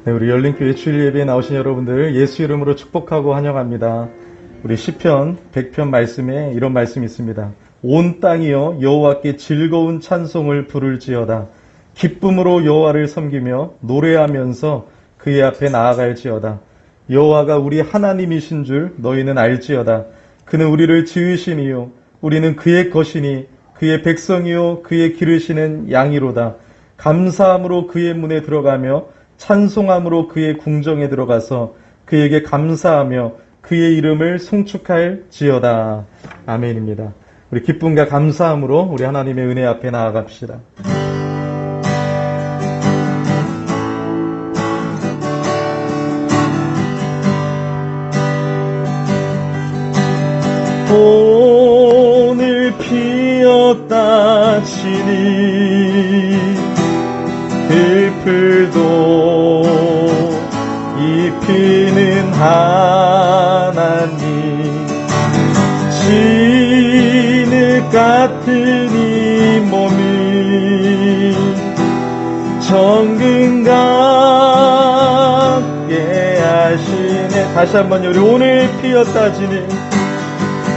네, 우리 열린교회 주일 예배에 나오신 여러분들 예수 이름으로 축복하고 환영합니다. 우리 시편 100편 말씀에 이런 말씀이 있습니다. 온 땅이여 여호와께 즐거운 찬송을 부를지어다. 기쁨으로 여호와를 섬기며 노래하면서 그의 앞에 나아갈지어다. 여호와가 우리 하나님이신 줄 너희는 알지어다. 그는 우리를 지으신 이요 우리는 그의 것이니 그의 백성이요 그의 기르시는 양이로다. 감사함으로 그의 문에 들어가며 찬송함으로 그의 궁정에 들어가서 그에게 감사하며 그의 이름을 송축할지어다. 아멘입니다. 우리 기쁨과 감사함으로 우리 하나님의 은혜 앞에 나아갑시다. 오늘 피었다 치니 들풀도 입히는 하나님, 진흙 같은 이 몸이 정금 같게 하시네. 다시 한번 우리 오늘 피었다 지니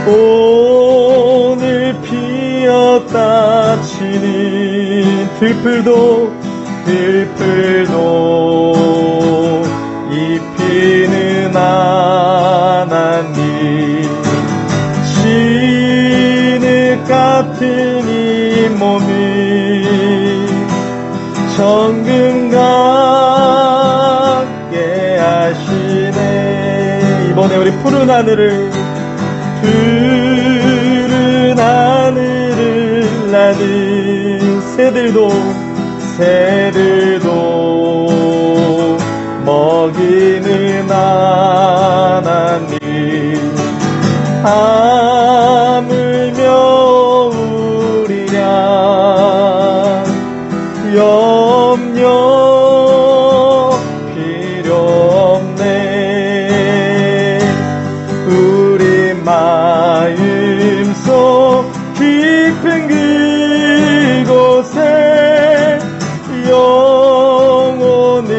오늘 피었다 치니 들풀도 입히는 하나님, 진흙 같은 이 몸이 정금 같게 하시네. 이번에 우리 푸른 하늘을 나는 새들도 먹이는 하나님, 하물며 우리랴 염려 필요 없네. 우리 마음속 깊은 그곳에 영혼을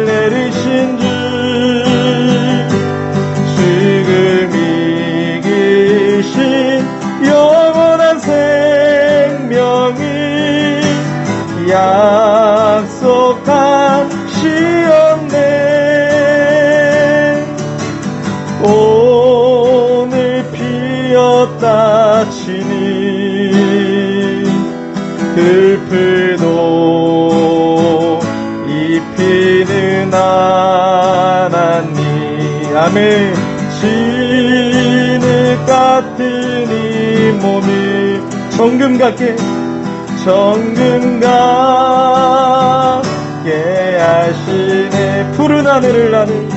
내리신 주, 지금 이기신 영원한 생명이 약속하시었네. 오늘 피었다 치니 들풀도 입히는 하나님, 아멘. 진흙 같은 이 몸이 정금 같게 하시네. 푸른 하늘을 나는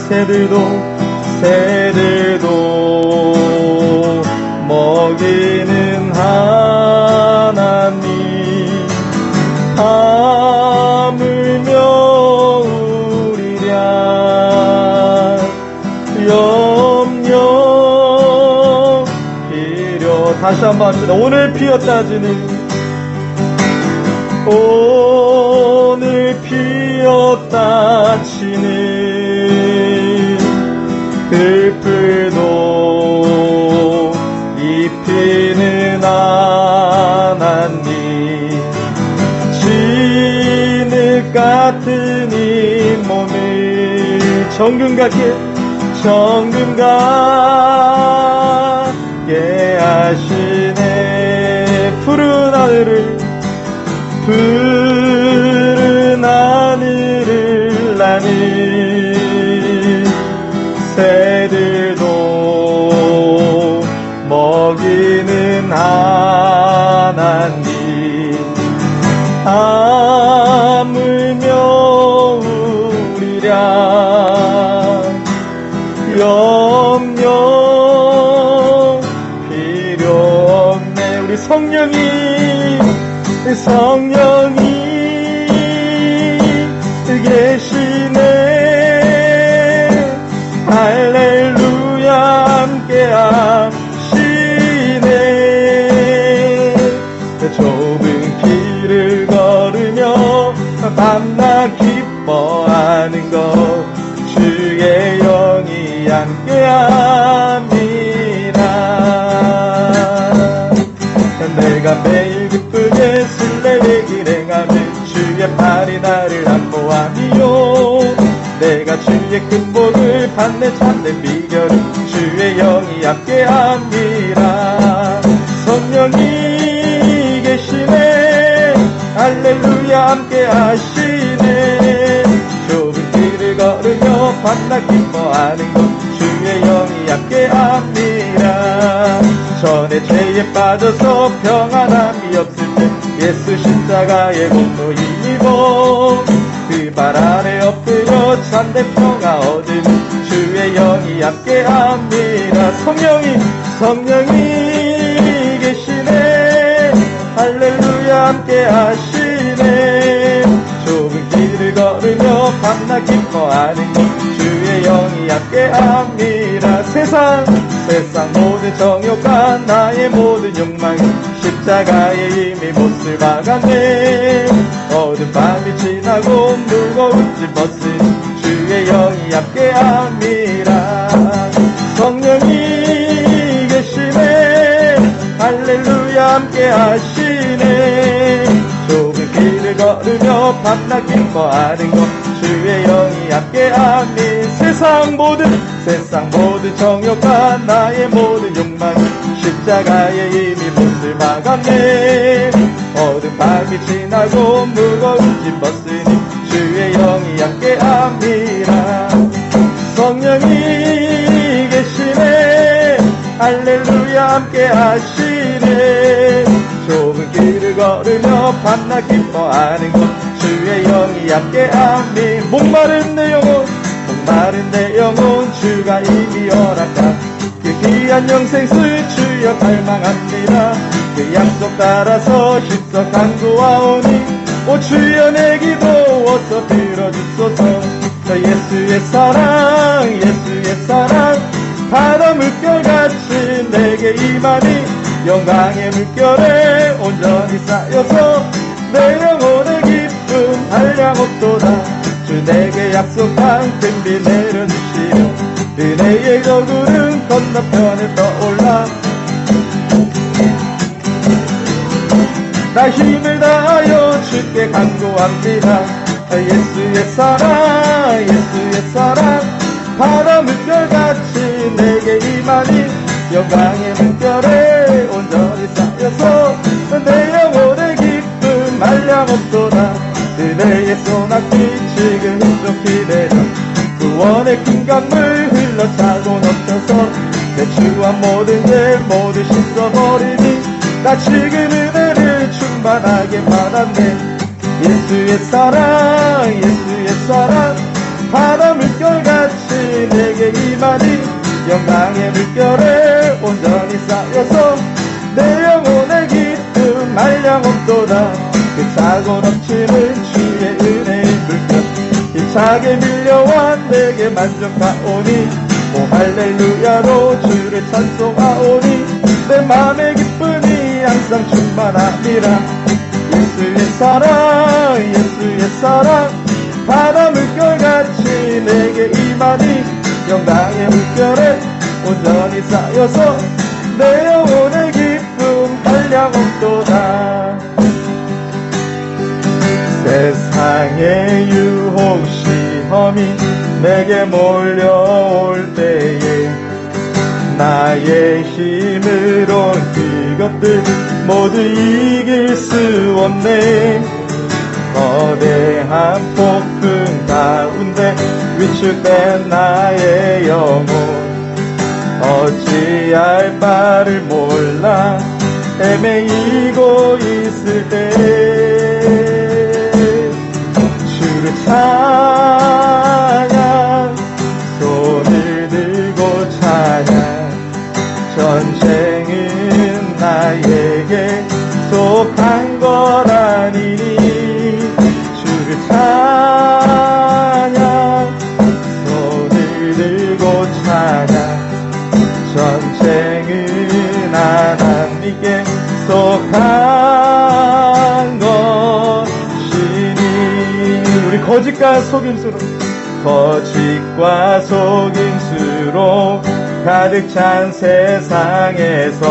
새들도 먹이는 하나님, 하물며 우리랴 염려 필요. 다시 한번 합시다. 오늘 피었다 지는 오늘 피었다 치는 들풀도 입히는 하나님, 진흙 같은 이 몸이 정금 같게 하시네. 푸른 하늘을 나는 새들도 먹이는 하나님, 하물며 우리랴 염려 필요 없네. 우리 성령이 계시네. 할렐루야 함께 하시네. 밤낮 기뻐하는 것 주의 영이 함께합니다. 내가 매일 기쁘게 순례의 행하며 주의 팔이 나를 안보하니요. 내가 주의 큰 복을 받는 참된 비결은 주의 영이 함께합니다. 성령이 계시네 할렐루야 함께하시네. 좁은 길을 걸으며 밤낮 기뻐하는 것 주의 영이 함께합니다. 전에 죄에 빠져서 평안함이 없을 때 예수 십자가의 공로 힘입어 그 발 아래 엎드려 참된 평화 얻으며 주의 영이 함께합니다. 성령이 계시네 할렐루야 함께하시네. 좁은 길을 걸으며 밤낮 기뻐하는 것 주의 영이 함께합니다. 세상 모든 정욕과 나의 모든 욕망이 십자가의 힘이 못을 막았네. 어두운 밤이 지나고 무거운 짐 벗은 주의 영이 함께합니다. 성령이 계시네 할렐루야 함께하시네. 좁은 길을 걸으며 밤낮 기뻐하는 것 주의 영이 함께합니다. 세상 모든 정욕과 나의 모든 욕망이 십자가의 힘이 못을 막았네. 어두운 밤이 지나고 무거운 짐 벗으니 주의 영이 함께합니다. 성령이 계시네 할렐루야 함께하시네. 좁은 길을 걸으며 밤낮 기뻐하는 것 주의 영이 함께합니다. 목마른 내 영혼 주가 이미 허락한 그 귀한 영생수 주여 갈망합니다. 그 약속 따라서 힘써 간구하오니 오 주여 내 기도 어서 들어주소서. 저 예수의 사랑 바다 물결같이 내게 임하니 영광의 물결에 온전히 쌓여서 내 영혼의 기쁨 한량없도다. 주 내게 약속한 큰 비 내려주시며 은혜의 저구름 건너편에 떠올라 나 힘을 다하여 주께 간구합니다. 예수의 사랑 바다 물결같이 내게 임하니 영광의 물결에 온전히 쌓여서 내 영혼의 기쁨 한량없도다. 그대의 소낙빛 지금 흡족히 되어 구원의 큰 강물 흘러차고 넘쳐서 내 추한 모든 죄 모두 씻어버리니 나 지금 은혜를 충만하게 받았네. 예수의 사랑 바다 물결같이 내게 임하니 영광의 물결에 온전히 쌓여서 내 영혼의 기쁨 한량없도다. 그 차고 넘치는 주의 은혜의 물결 힘차게 밀려와 내게 만족하오니 오 할렐루야로 주를 찬송하오니 내 맘의 기쁨이 항상 충만합니다. 예수의 사랑 바다 물결같이 내게 임하니 영광의 물결에 온전히 쌓여서 내 영혼의 기쁨 한량없도다. 세상의 유혹 시험이 내게 몰려올 때에 나의 힘으론 그것들 모두 이길 수 없네. 거대한 폭풍 가운데 위축된 나의 영혼 어찌할 바를 몰라 헤매이고 있을 때 주를 찬양 손을 들고 찬양 전쟁은 나에게 속한 거라니 주를 찬양 손을 들고 찬양 전쟁은 하나님께 속한 것이니 거짓과 속임수로 가득 찬 세상에서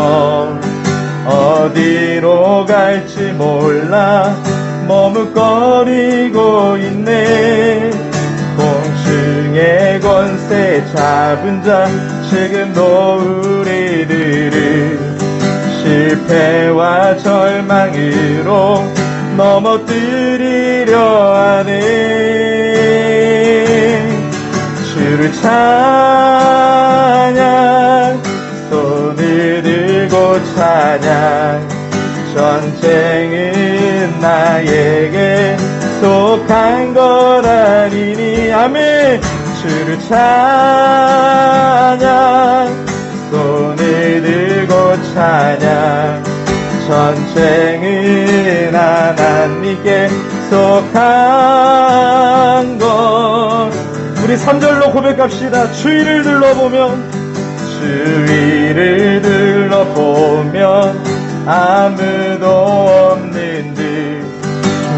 어디로 갈지 몰라 머뭇거리고 있네. 공중의 권세 잡은 자 지금도 우리들을 실패와 절망으로 넘어뜨리려 하네. 주를 찬양, 손을 들고 찬양. 전쟁은 나에게 속한 거라니니. 아멘. 주를 찬양, 손을 들고 찬양. 전쟁은 하나님께 속한 것. 우리 3절로 고백합시다. 주위를 둘러보면 아무도 없는 듯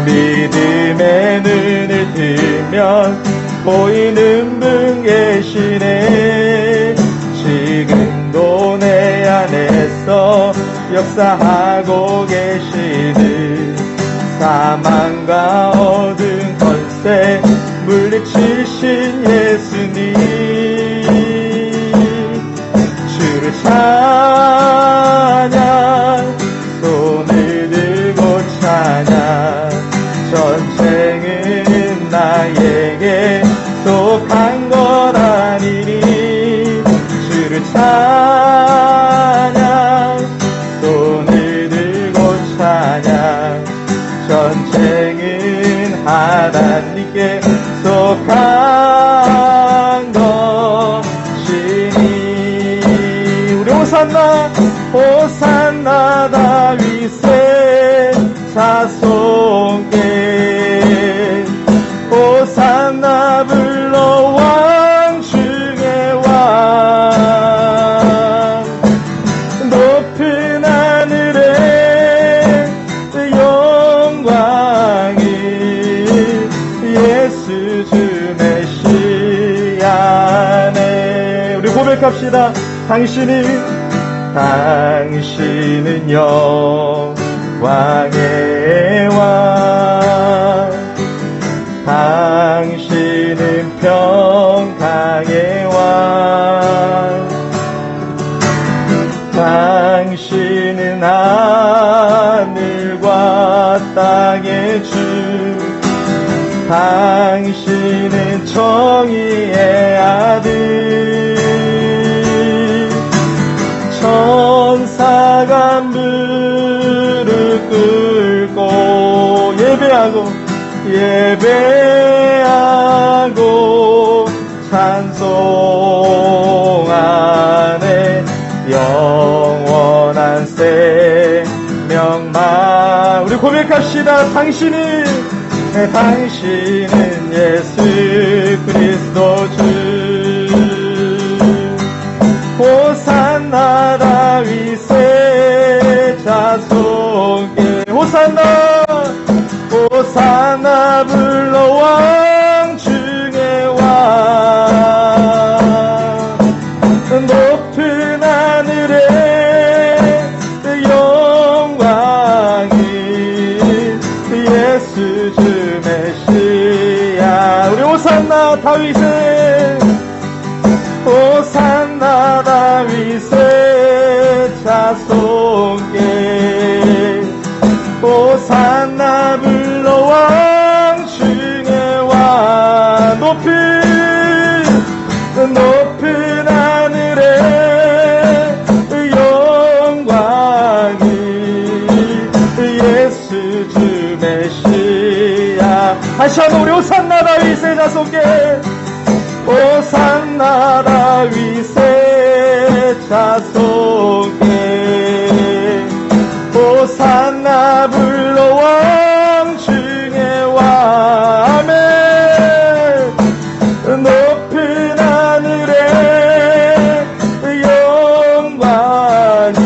믿음의 눈을 뜨면 보이는 분 계시네. 지금도 내 안에서 역사하고 계시는 사망과 어두운 권세 물리치신 예수님. 주를 찬양, 손을 들고 찬양. 전쟁은 나에게 속한 거라니니. 주를 찬양, 손을 들고 찬양. 전쟁은 하나님께 속한 것이니. 우리 호산나 다윗의 자손께 호산나 불러 왕 중의 왕. 높은 하늘에 영광이 예수 주 메시아네. 우리 고백합시다. 당신은 영광의 왕. 당신은 평강의 왕. 당신은 하늘과 땅의 주. 당신은 정의의 아들. 천사가 무릎 꿇고 예배하고 찬송하네. 영원한 생명만. 우리 고백합시다. 당신은 예수 그리스도 주. 호산나 다윗의 자손께 호산나 불러 왕 중의 왕. 높은 하늘에 영광이 예수 주 메시아. 우리 호산나 다윗의 자손께 호산나 불러 왕 중의 왕. 높은 하늘에 영광이 예수 주 메시아. 다시 한번 우리 호산나 다윗의 자손께 호산나 다윗의 자손께 호산나 불러 왕 중의 왕. 아멘. 높은 하늘에 영광이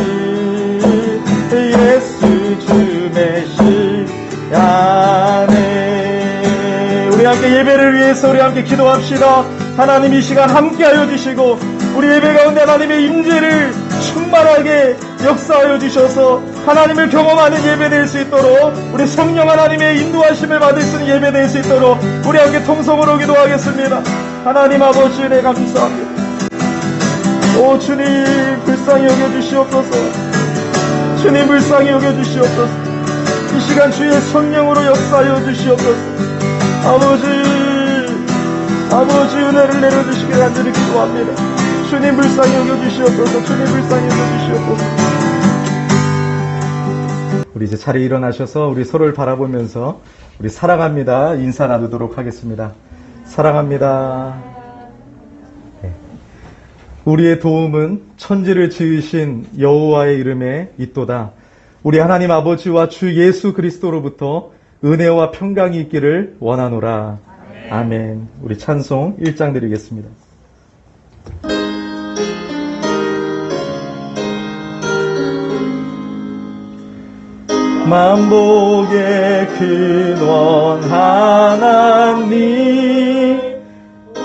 예수 주 메시아네. 우리 함께 예배를 위해서 우리 함께 기도합시다. 하나님 이 시간 함께하여 주시고 우리 예배 가운데 하나님의 임재를 충만하게 역사하여 주셔서 하나님을 경험하는 예배 될 수 있도록, 우리 성령 하나님의 인도하심을 받을 수 있는 예배 될 수 있도록 우리 함께 통성으로 기도하겠습니다. 하나님 아버지 은혜 감사합니다. 오 주님 불쌍히 여겨주시옵소서. 주님 불쌍히 여겨주시옵소서. 이 시간 주의 성령으로 역사하여 주시옵소서. 아버지 은혜를 내려주시길 간절히 기도합니다. 주님 불쌍히 여겨주시옵소서. 주님 불쌍히 여겨주시옵소서. 우리 이제 자리에 일어나셔서 우리 서로를 바라보면서 우리 사랑합니다 인사 나누도록 하겠습니다. 사랑합니다. 네. 우리의 도움은 천지를 지으신 여호와의 이름에 있도다. 우리 하나님 아버지와 주 예수 그리스도로부터 은혜와 평강이 있기를 원하노라. 아멘. 우리 찬송 1장 드리겠습니다. 만복의 근원 하나님,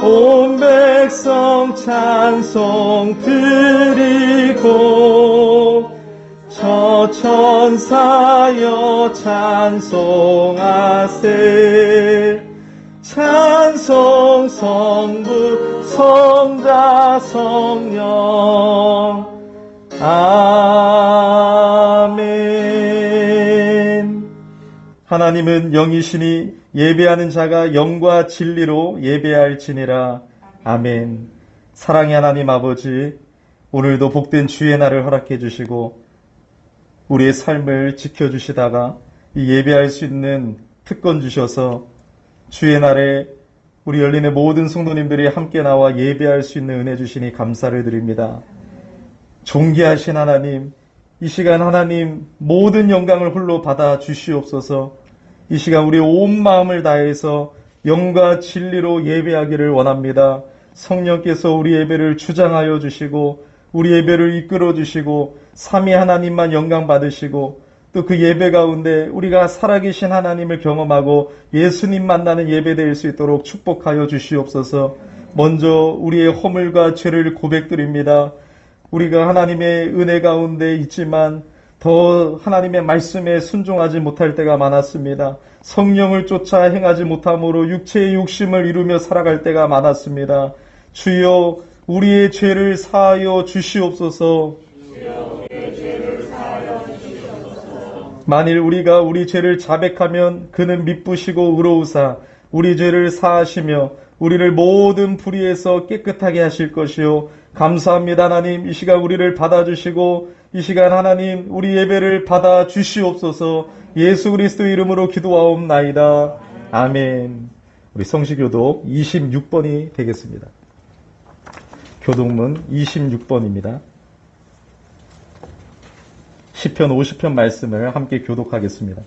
온 백성 찬송 드리고 저 천사여 찬송하세. 찬송 성부 성자 성령. 아멘. 하나님은 영이시니 예배하는 자가 영과 진리로 예배할지니라. 아멘. 사랑의 하나님 아버지, 오늘도 복된 주의 날을 허락해 주시고 우리의 삶을 지켜주시다가 이 예배할 수 있는 특권 주셔서 주의 날에 우리 열린의 모든 성도님들이 함께 나와 예배할 수 있는 은혜 주시니 감사를 드립니다. 존귀하신 하나님, 이 시간 하나님 모든 영광을 홀로 받아 주시옵소서. 이 시간 우리 온 마음을 다해서 영과 진리로 예배하기를 원합니다. 성령께서 우리 예배를 주장하여 주시고 우리 예배를 이끌어 주시고 삼위 하나님만 영광 받으시고 또 그 예배 가운데 우리가 살아계신 하나님을 경험하고 예수님 만나는 예배 될 수 있도록 축복하여 주시옵소서. 먼저 우리의 허물과 죄를 고백드립니다. 우리가 하나님의 은혜 가운데 있지만 더 하나님의 말씀에 순종하지 못할 때가 많았습니다. 성령을 쫓아 행하지 못함으로 육체의 욕심을 이루며 살아갈 때가 많았습니다. 주여 우리의 죄를 사하여 주시옵소서. 만일 우리가 우리 죄를 자백하면 그는 미쁘시고 의로우사 우리 죄를 사하시며 우리를 모든 불의에서 깨끗하게 하실 것이요. 감사합니다. 하나님, 이 시간 우리를 받아주시고 이 시간 하나님 우리 예배를 받아주시옵소서. 예수 그리스도 이름으로 기도하옵나이다. 아멘. 우리 성시교독 26번이 되겠습니다. 교독문 26번입니다. 시편 50편 말씀을 함께 교독하겠습니다.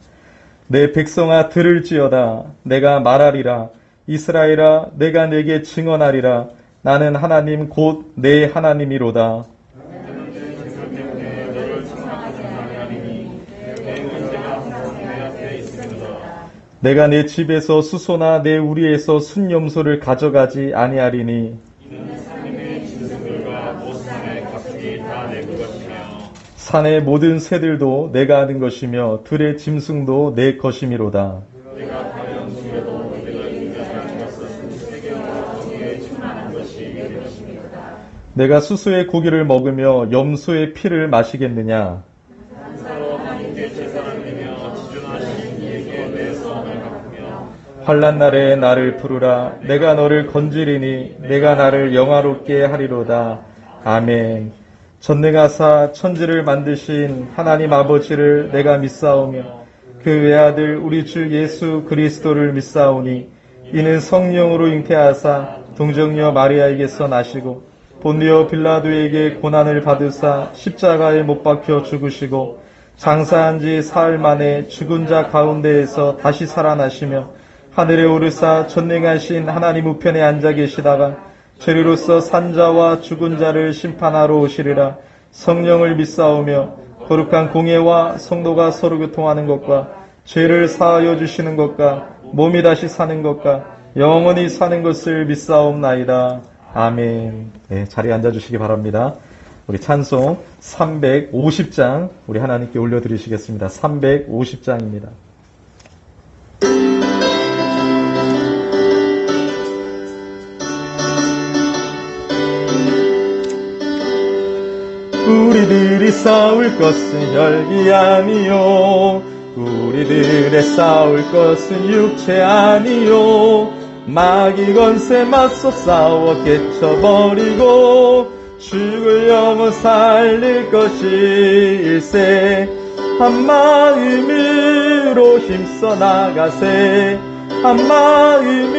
내 백성아 들을지어다. 내가 말하리라. 이스라엘아 내가 내게 증언하리라. 나는 하나님 곧 내 하나님이로다. 내가 내 집에서 수소나 내 우리에서 순염소를 가져가지 아니하리니 산의 모든 새들도 내가 아는 것이며 들의 짐승도 내 것이미로다. 내가 수수의 고기를 먹으며 염소의 피를 마시겠느냐? 환난 날에 나를 부르라. 내가 너를 건지리니 내가 나를 영화롭게 하리로다. 아멘. 전능하사 천지를 만드신 하나님 아버지를 내가 믿사오며 그 외아들 우리 주 예수 그리스도를 믿사오니 이는 성령으로 잉태하사 동정녀 마리아에게서 나시고 본디오 빌라도에게 고난을 받으사 십자가에 못 박혀 죽으시고 장사한 지 사흘 만에 죽은 자 가운데에서 다시 살아나시며 하늘에 오르사 전능하신 하나님 우편에 앉아 계시다가 죄리로서 산자와 죽은 자를 심판하러 오시리라. 성령을 믿사오며 거룩한 공예와 성도가 서로 교통하는 것과 죄를 사하여 주시는 것과 몸이 다시 사는 것과 영원히 사는 것을 믿사옵나이다. 아멘. 네, 자리에 앉아주시기 바랍니다. 우리 찬송 350장 우리 하나님께 올려드리시겠습니다. 350장입니다. 우리들이 싸울 것은 혈기 아니요, 우리들의 싸울 것은 육체 아니요, 마귀 권세 맞서 싸워 깨쳐버리고 죽을 영혼 살릴 것일세. 한마음으로 힘써 나가세, 한마음으로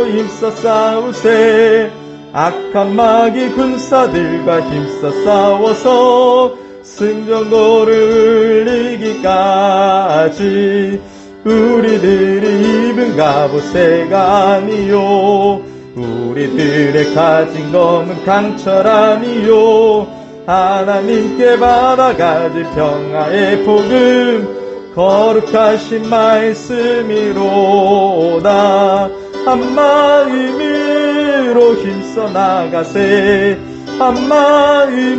힘써 싸우세. 악한 마귀 군사들과 힘써 싸워서 승전고를 이기까지 우리들이 입은 갑옷새가 아니요, 우리들의 가진 검은 강철 아니요, 하나님께 받아가질 평화의 복음 거룩하신 말씀이로다. 한마음으로 힘써 나가세, 한마음으로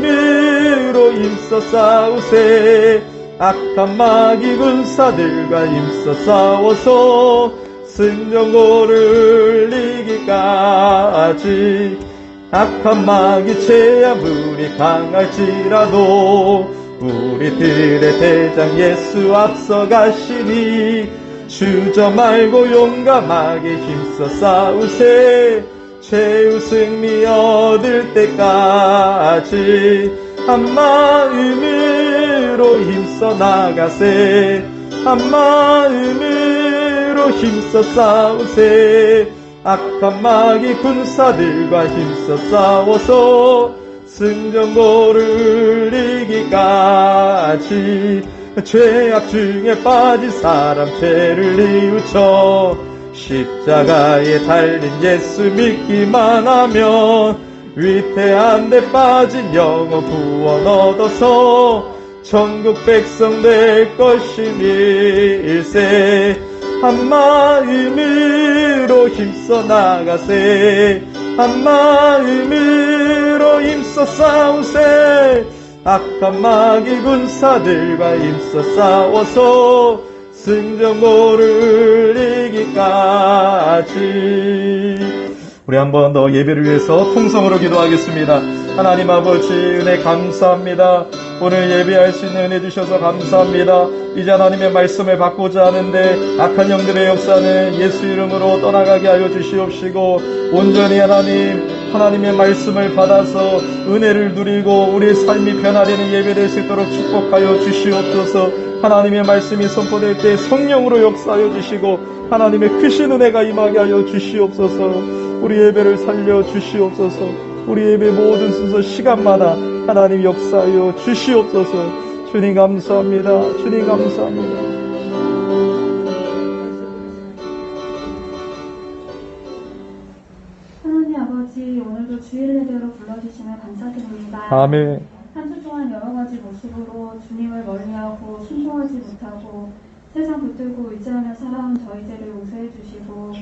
힘써 싸우세. 악한 마귀 군사들과 힘써 싸워서 승전고를 이기까지. 악한 마귀 제아물이 강할지라도 우리들의 대장 예수 앞서가시니 주저 말고 용감하게 힘써 싸우세. 최후 승리 얻을 때까지 한마음으로 힘써 나가세, 한마음으로 힘써 싸우세. 악한 마귀 군사들과 힘써 싸워서 승전고를 이기까지. 죄악 중에 빠진 사람 죄를 뉘우쳐 십자가에 달린 예수 믿기만 하면 위태한 데 빠진 영혼 구원 얻어서 천국 백성 될 것임일세. 한마음으로 힘써 나가세, 한마음으로 힘써 싸우세. 악한 마귀 군사들과 힘써 싸워서 승전고를 이기까지. 우리 한 번 더 예배를 위해서 통성으로 기도하겠습니다. 하나님 아버지, 은혜 감사합니다. 오늘 예배할 수 있는 은혜 주셔서 감사합니다. 이제 하나님의 말씀을 받고자 하는데 악한 영들의 역사는 예수 이름으로 떠나가게 하여 주시옵시고, 온전히 하나님의 말씀을 받아서 은혜를 누리고 우리의 삶이 변화되는 예배될 수 있도록 축복하여 주시옵소서. 하나님의 말씀이 선포될 때 성령으로 역사하여 주시고 하나님의 크신 은혜가 임하게 하여 주시옵소서. 우리 예배를 살려 주시옵소서. 우리 예배 모든 순서 시간마다 하나님 역사하여 주시옵소서. 주님 감사합니다. 주님 감사합니다. 하나님 아버지, 오늘도 주일 예배로 불러주시며 감사드립니다. 아멘. 한 주 동안 여러 가지 모습으로 주님을 멀리하고 순종하지 못하고 세상 붙들고 의지하며 살아온 저희들을 용서해 주시고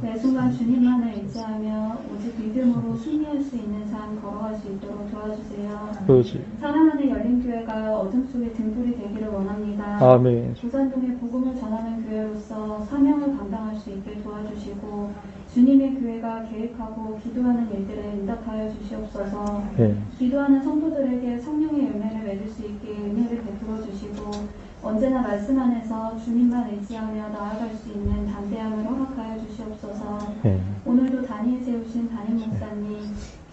매 순간 주님만을 의지하며 오직 믿음으로 승리할 수 있는 삶 걸어갈 수 있도록 도와주세요. 그렇지. 사랑하는 열린교회가 어둠 속의 등불이 되기를 원합니다. 아멘. 부산동에 복음을 전하는 교회로서 사명을 감당할 수 있게 도와주시고 주님의 교회가 계획하고 기도하는 일들에 응답하여 주시옵소서. 네. 기도하는 성도들에게 성령의 열매를 맺을 수 있게 은혜를 베풀어 주시고 언제나 말씀 안에서 주님만 의지하며 나아갈 수 있는 담대함을 허락하여 주시옵소서. 네. 오늘도 단위에 세우신 담임 목사님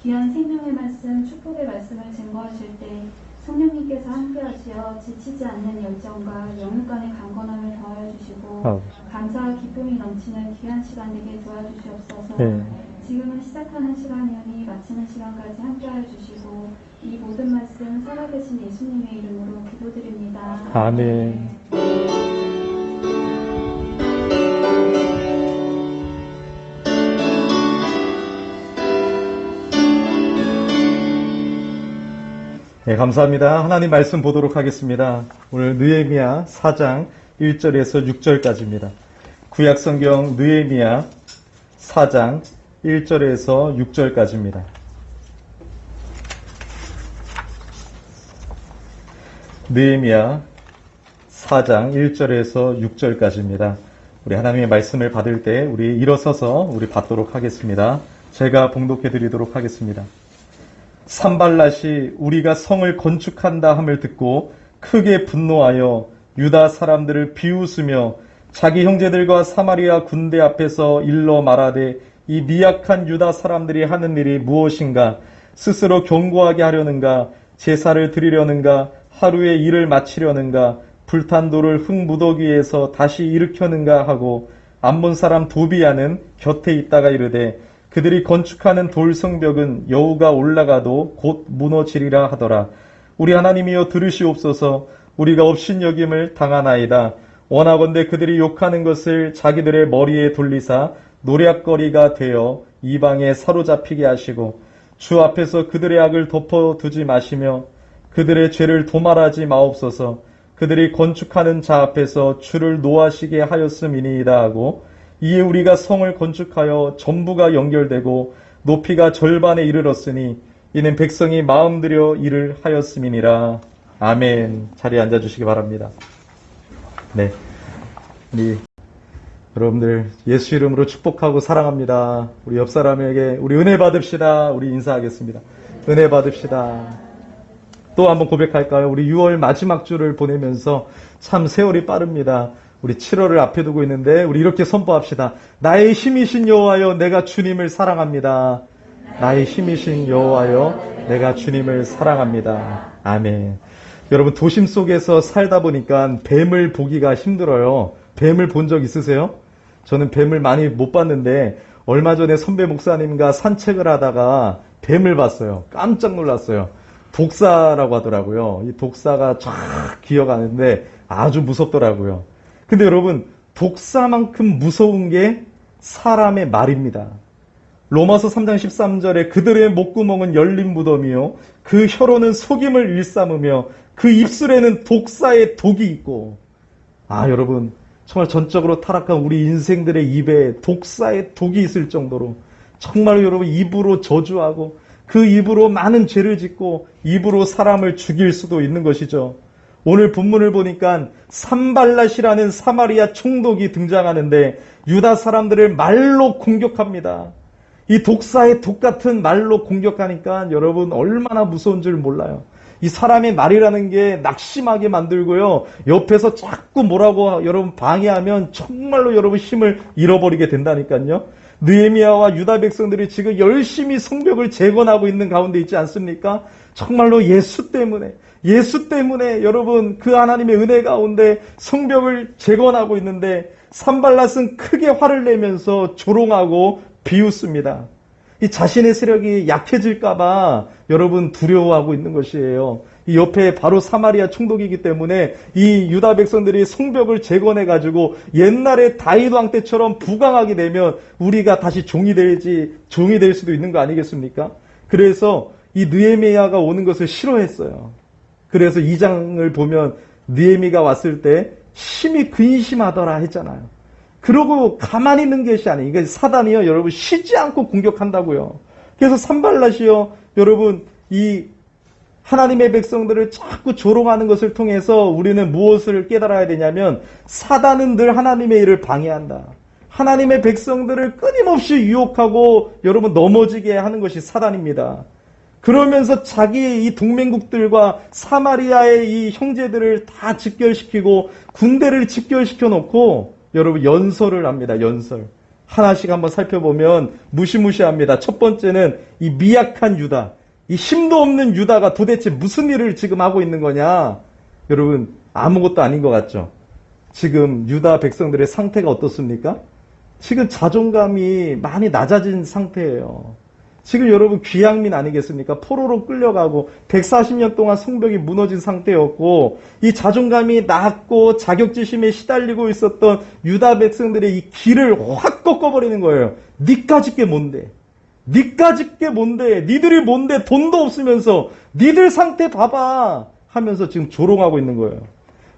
귀한 생명의 말씀, 축복의 말씀을 증거하실 때 성령님께서 함께하시어 지치지 않는 열정과 영육간의 강건함을 더하여 주시고 감사와 기쁨이 넘치는 귀한 시간 되게 도와주시옵소서. 네. 지금은 시작하는 시간이오니 마치는 시간까지 함께하여 주시고 이 모든 말씀 살아계신 예수님의 이름으로 기도드립니다. 아멘. 네, 감사합니다. 하나님 말씀 보도록 하겠습니다. 오늘 느헤미야 4장 1절에서 6절까지입니다. 구약성경 느헤미야 4장 1절에서 6절까지입니다. 느헤미야 4장 1절에서 6절까지입니다. 우리 하나님의 말씀을 받을 때 우리 일어서서 우리 받도록 하겠습니다. 제가 봉독해 드리도록 하겠습니다. 산발랏이 우리가 성을 건축한다 함을 듣고 크게 분노하여 유다 사람들을 비웃으며 자기 형제들과 사마리아 군대 앞에서 일러 말하되 이 미약한 유다 사람들이 하는 일이 무엇인가? 스스로 견고하게 하려는가? 제사를 드리려는가? 하루에 일을 마치려는가? 불탄 돌을 흙 무더기에서 다시 일으켜는가 하고 암몬 사람 도비야는 곁에 있다가 이르되 그들이 건축하는 돌 성벽은 여우가 올라가도 곧 무너지리라 하더라. 우리 하나님이여 들으시옵소서. 우리가 업신여김을 당하나이다. 원하건대 그들이 욕하는 것을 자기들의 머리에 돌리사 노략거리가 되어 이방에 사로잡히게 하시고 주 앞에서 그들의 악을 덮어두지 마시며 그들의 죄를 도말하지 마옵소서. 그들이 건축하는 자 앞에서 주를 노하시게 하였음이니이다 하고 이에 우리가 성을 건축하여 전부가 연결되고 높이가 절반에 이르렀으니 이는 백성이 마음들여 일을 하였음이니라. 아멘. 자리에 앉아주시기 바랍니다. 네, 우리 여러분들 예수 이름으로 축복하고 사랑합니다. 우리 옆 사람에게 우리 은혜 받읍시다. 우리 인사하겠습니다. 은혜 받읍시다. 또 한번 고백할까요? 우리 6월 마지막 주를 보내면서 참 세월이 빠릅니다. 우리 7월을 앞에 두고 있는데 우리 이렇게 선포합시다. 나의 힘이신 여호와여 내가 주님을 사랑합니다. 나의 힘이신 여호와여 내가 주님을 사랑합니다. 아멘. 여러분 도심 속에서 살다 보니까 뱀을 보기가 힘들어요. 뱀을 본 적 있으세요? 저는 뱀을 많이 못 봤는데 얼마 전에 선배 목사님과 산책을 하다가 뱀을 봤어요. 깜짝 놀랐어요. 독사라고 하더라고요. 이 독사가 쫙 기어가는데 아주 무섭더라고요. 근데 여러분 독사만큼 무서운 게 사람의 말입니다. 로마서 3장 13절에 그들의 목구멍은 열린 무덤이요 그 혀로는 속임을 일삼으며 그 입술에는 독사의 독이 있고. 여러분 정말 전적으로 타락한 우리 인생들의 입에 독사의 독이 있을 정도로 정말 여러분 입으로 저주하고 그 입으로 많은 죄를 짓고 입으로 사람을 죽일 수도 있는 것이죠. 오늘 본문을 보니까 산발랏이라는 사마리아 총독이 등장하는데 유다 사람들을 말로 공격합니다. 이 독사의 독 같은 말로 공격하니까 여러분 얼마나 무서운 줄 몰라요. 이 사람의 말이라는 게 낙심하게 만들고요. 옆에서 자꾸 뭐라고 여러분 방해하면 정말로 여러분 힘을 잃어버리게 된다니까요. 느헤미야와 유다 백성들이 지금 열심히 성벽을 재건하고 있는 가운데 있지 않습니까? 정말로 예수 때문에 여러분 그 하나님의 은혜 가운데 성벽을 재건하고 있는데 산발랏은 크게 화를 내면서 조롱하고 비웃습니다. 이 자신의 세력이 약해질까봐 여러분 두려워하고 있는 것이에요. 이 옆에 바로 사마리아 총독이기 때문에 이 유다 백성들이 성벽을 재건해가지고 옛날에 다윗 왕 때처럼 부강하게 되면 우리가 다시 종이 될 수도 있는 거 아니겠습니까? 그래서 이 느헤미야가 오는 것을 싫어했어요. 그래서 2장을 보면 느헤미가 왔을 때 심히 근심하더라 했잖아요. 그러고 가만히 있는 것이 아니에요. 이게 사단이요, 여러분 쉬지 않고 공격한다고요. 그래서 산발랏이요, 여러분 이 하나님의 백성들을 자꾸 조롱하는 것을 통해서 우리는 무엇을 깨달아야 되냐면 사단은 늘 하나님의 일을 방해한다. 하나님의 백성들을 끊임없이 유혹하고 여러분 넘어지게 하는 것이 사단입니다. 그러면서 자기의 이 동맹국들과 사마리아의 이 형제들을 다 직결시키고 군대를 직결시켜 놓고 여러분 연설을 합니다. 연설. 하나씩 한번 살펴보면 무시무시합니다. 첫 번째는 이 미약한 유다. 이 힘도 없는 유다가 도대체 무슨 일을 지금 하고 있는 거냐? 여러분 아무것도 아닌 것 같죠? 지금 유다 백성들의 상태가 어떻습니까? 지금 자존감이 많이 낮아진 상태예요. 지금 여러분 귀향민 아니겠습니까? 포로로 끌려가고 140년 동안 성벽이 무너진 상태였고 이 자존감이 낮고 자격지심에 시달리고 있었던 유다 백성들의 이 길을 확 꺾어버리는 거예요. 니까짓 게 뭔데? 니까짓 게 뭔데? 니들이 뭔데? 돈도 없으면서 니들 상태 봐봐 하면서 지금 조롱하고 있는 거예요.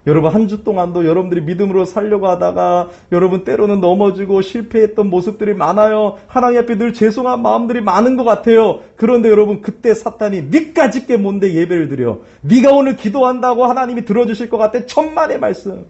여러분 한 주 동안도 여러분들이 믿음으로 살려고 하다가 여러분 때로는 넘어지고 실패했던 모습들이 많아요. 하나님 앞에 늘 죄송한 마음들이 많은 것 같아요. 그런데 여러분 그때 사탄이 네가 짓게 뭔데 예배를 드려. 네가 오늘 기도한다고 하나님이 들어주실 것 같아. 천만의 말씀.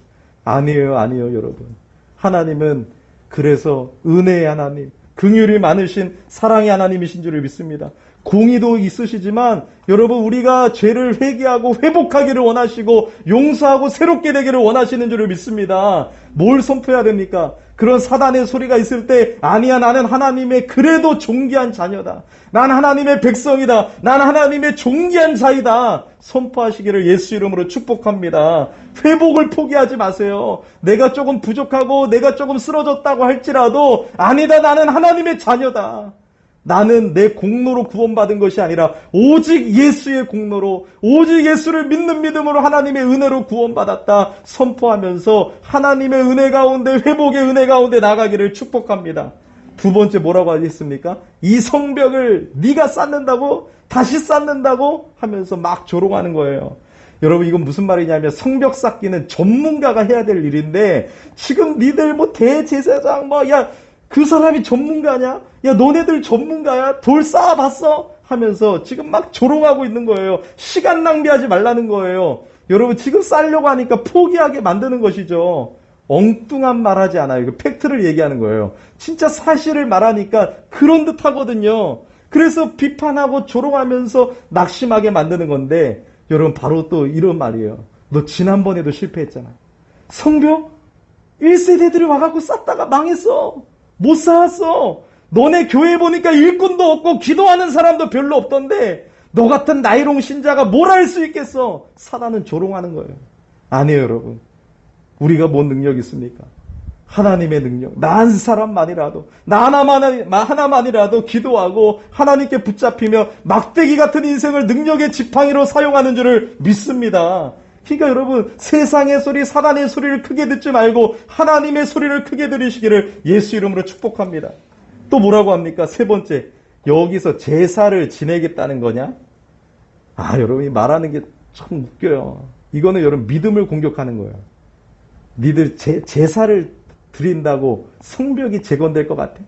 아니에요. 여러분. 하나님은 그래서 은혜의 하나님, 긍휼이 많으신 사랑의 하나님이신 줄을 믿습니다. 공의도 있으시지만 여러분 우리가 죄를 회개하고 회복하기를 원하시고 용서하고 새롭게 되기를 원하시는 줄을 믿습니다. 뭘 선포해야 됩니까? 그런 사단의 소리가 있을 때 아니야 나는 하나님의 그래도 존귀한 자녀다. 난 하나님의 백성이다. 난 하나님의 존귀한 자이다. 선포하시기를 예수 이름으로 축복합니다. 회복을 포기하지 마세요. 내가 조금 부족하고 내가 조금 쓰러졌다고 할지라도 아니다 나는 하나님의 자녀다. 나는 내 공로로 구원받은 것이 아니라 오직 예수의 공로로 오직 예수를 믿는 믿음으로 하나님의 은혜로 구원받았다 선포하면서 하나님의 은혜 가운데 회복의 은혜 가운데 나가기를 축복합니다. 두 번째 뭐라고 하겠습니까? 이 성벽을 네가 쌓는다고 다시 쌓는다고 하면서 막 조롱하는 거예요. 여러분 이건 무슨 말이냐면 성벽 쌓기는 전문가가 해야 될 일인데 지금 니들 뭐 대제사장 그 사람이 전문가냐? 야 너네들 전문가야? 돌 쌓아봤어? 하면서 지금 막 조롱하고 있는 거예요. 시간 낭비하지 말라는 거예요. 여러분 지금 쌓으려고 하니까 포기하게 만드는 것이죠. 엉뚱한 말 하지 않아요. 이거 팩트를 얘기하는 거예요. 진짜 사실을 말하니까 그런 듯 하거든요. 그래서 비판하고 조롱하면서 낙심하게 만드는 건데 여러분 바로 또 이런 말이에요. 너 지난번에도 실패했잖아. 성벽 1세대들이 와갖고 쌓다가 망했어. 못 쌓았어. 너네 교회 보니까 일꾼도 없고 기도하는 사람도 별로 없던데 너 같은 나이롱 신자가 뭘 할 수 있겠어. 사단은 조롱하는 거예요. 아니에요 여러분. 우리가 뭔 능력이 있습니까? 하나님의 능력. 나 한 사람만이라도 나 하나만이라도 기도하고 하나님께 붙잡히며 막대기 같은 인생을 능력의 지팡이로 사용하는 줄을 믿습니다. 그러니까 여러분 세상의 소리 사단의 소리를 크게 듣지 말고 하나님의 소리를 크게 들으시기를 예수 이름으로 축복합니다. 또 뭐라고 합니까? 세 번째 여기서 제사를 지내겠다는 거냐? 여러분이 말하는 게 참 웃겨요. 이거는 여러분 믿음을 공격하는 거예요. 니들 제사를 드린다고 성벽이 재건될 것 같아?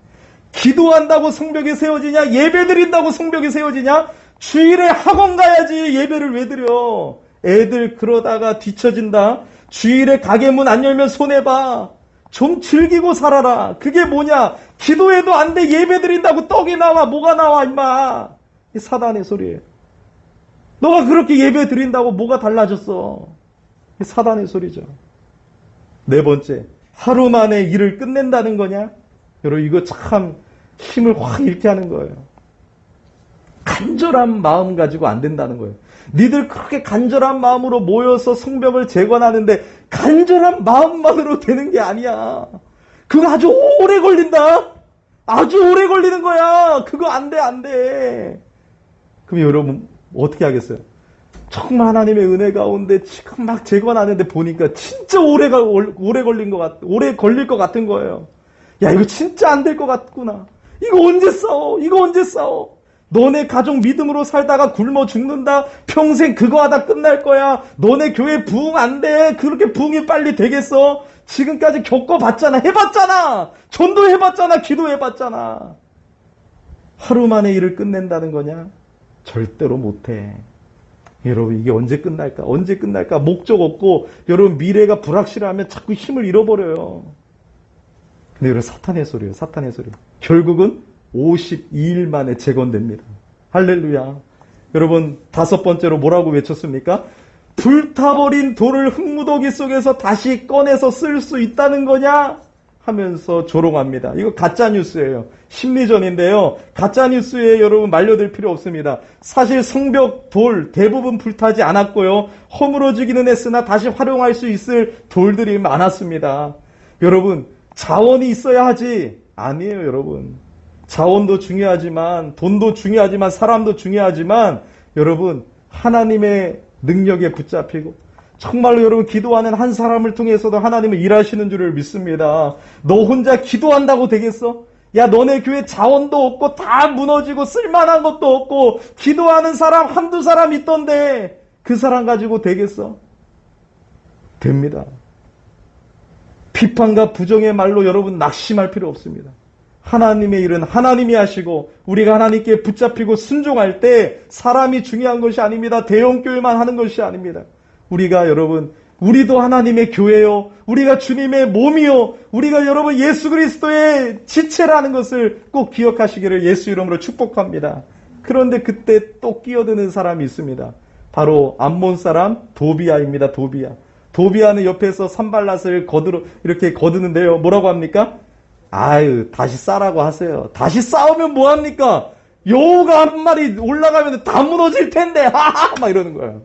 기도한다고 성벽이 세워지냐? 예배 드린다고 성벽이 세워지냐? 주일에 학원 가야지 예배를 왜 드려? 애들 그러다가 뒤처진다. 주일에 가게 문 안 열면 손해봐. 좀 즐기고 살아라. 그게 뭐냐? 기도해도 안 돼. 예배 드린다고 떡이 나와. 뭐가 나와 임마. 이 사단의 소리예요. 너가 그렇게 예배 드린다고 뭐가 달라졌어. 이 사단의 소리죠. 네 번째, 하루 만에 일을 끝낸다는 거냐? 여러분 이거 참 힘을 확 잃게 하는 거예요. 간절한 마음 가지고 안 된다는 거예요. 니들 그렇게 간절한 마음으로 모여서 성벽을 재건하는데 간절한 마음만으로 되는 게 아니야. 그거 아주 오래 걸린다. 아주 오래 걸리는 거야. 그거 안 돼. 그럼 여러분 어떻게 하겠어요? 정말 하나님의 은혜 가운데 지금 막 재건하는데 보니까 진짜 오래 걸린 것 같, 오래 걸릴 것 같은 거예요. 야 이거 진짜 안 될 것 같구나. 이거 언제 싸워? 너네 가족 믿음으로 살다가 굶어 죽는다. 평생 그거 하다 끝날 거야. 너네 교회 부흥 안 돼. 그렇게 부흥이 빨리 되겠어? 지금까지 겪어봤잖아. 해봤잖아. 전도해봤잖아. 기도해봤잖아. 하루 만에 일을 끝낸다는 거냐? 절대로 못해. 여러분 이게 언제 끝날까? 목적 없고 여러분 미래가 불확실하면 자꾸 힘을 잃어버려요. 근데 여러분 사탄의 소리예요. 결국은 52일 만에 재건됩니다. 할렐루야. 여러분 다섯 번째로 뭐라고 외쳤습니까? 불타버린 돌을 흙무더기 속에서 다시 꺼내서 쓸 수 있다는 거냐? 하면서 조롱합니다. 이거 가짜뉴스예요. 심리전인데요. 가짜뉴스에 여러분 말려들 필요 없습니다. 사실 성벽 돌 대부분 불타지 않았고요. 허물어지기는 했으나 다시 활용할 수 있을 돌들이 많았습니다. 여러분 자원이 있어야 하지. 아니에요 여러분. 자원도 중요하지만 돈도 중요하지만 사람도 중요하지만 여러분 하나님의 능력에 붙잡히고 정말로 여러분 기도하는 한 사람을 통해서도 하나님은 일하시는 줄을 믿습니다. 너 혼자 기도한다고 되겠어? 야 너네 교회 자원도 없고 다 무너지고 쓸만한 것도 없고 기도하는 사람 한두 사람 있던데 그 사람 가지고 되겠어? 됩니다. 비판과 부정의 말로 여러분 낙심할 필요 없습니다. 하나님의 일은 하나님이 하시고 우리가 하나님께 붙잡히고 순종할 때 사람이 중요한 것이 아닙니다. 대형교회만 하는 것이 아닙니다. 우리가 여러분 우리도 하나님의 교회요. 우리가 주님의 몸이요. 우리가 여러분 예수 그리스도의 지체라는 것을 꼭 기억하시기를 예수 이름으로 축복합니다. 그런데 그때 또 끼어드는 사람이 있습니다. 바로 암몬 사람 도비아입니다. 도비아는 옆에서 산발랏을 이렇게 거두는데요. 뭐라고 합니까? 아유, 다시 싸라고 하세요. 다시 싸우면 뭐합니까? 여우가 한 마리 올라가면 다 무너질 텐데, 하하! 막 이러는 거예요.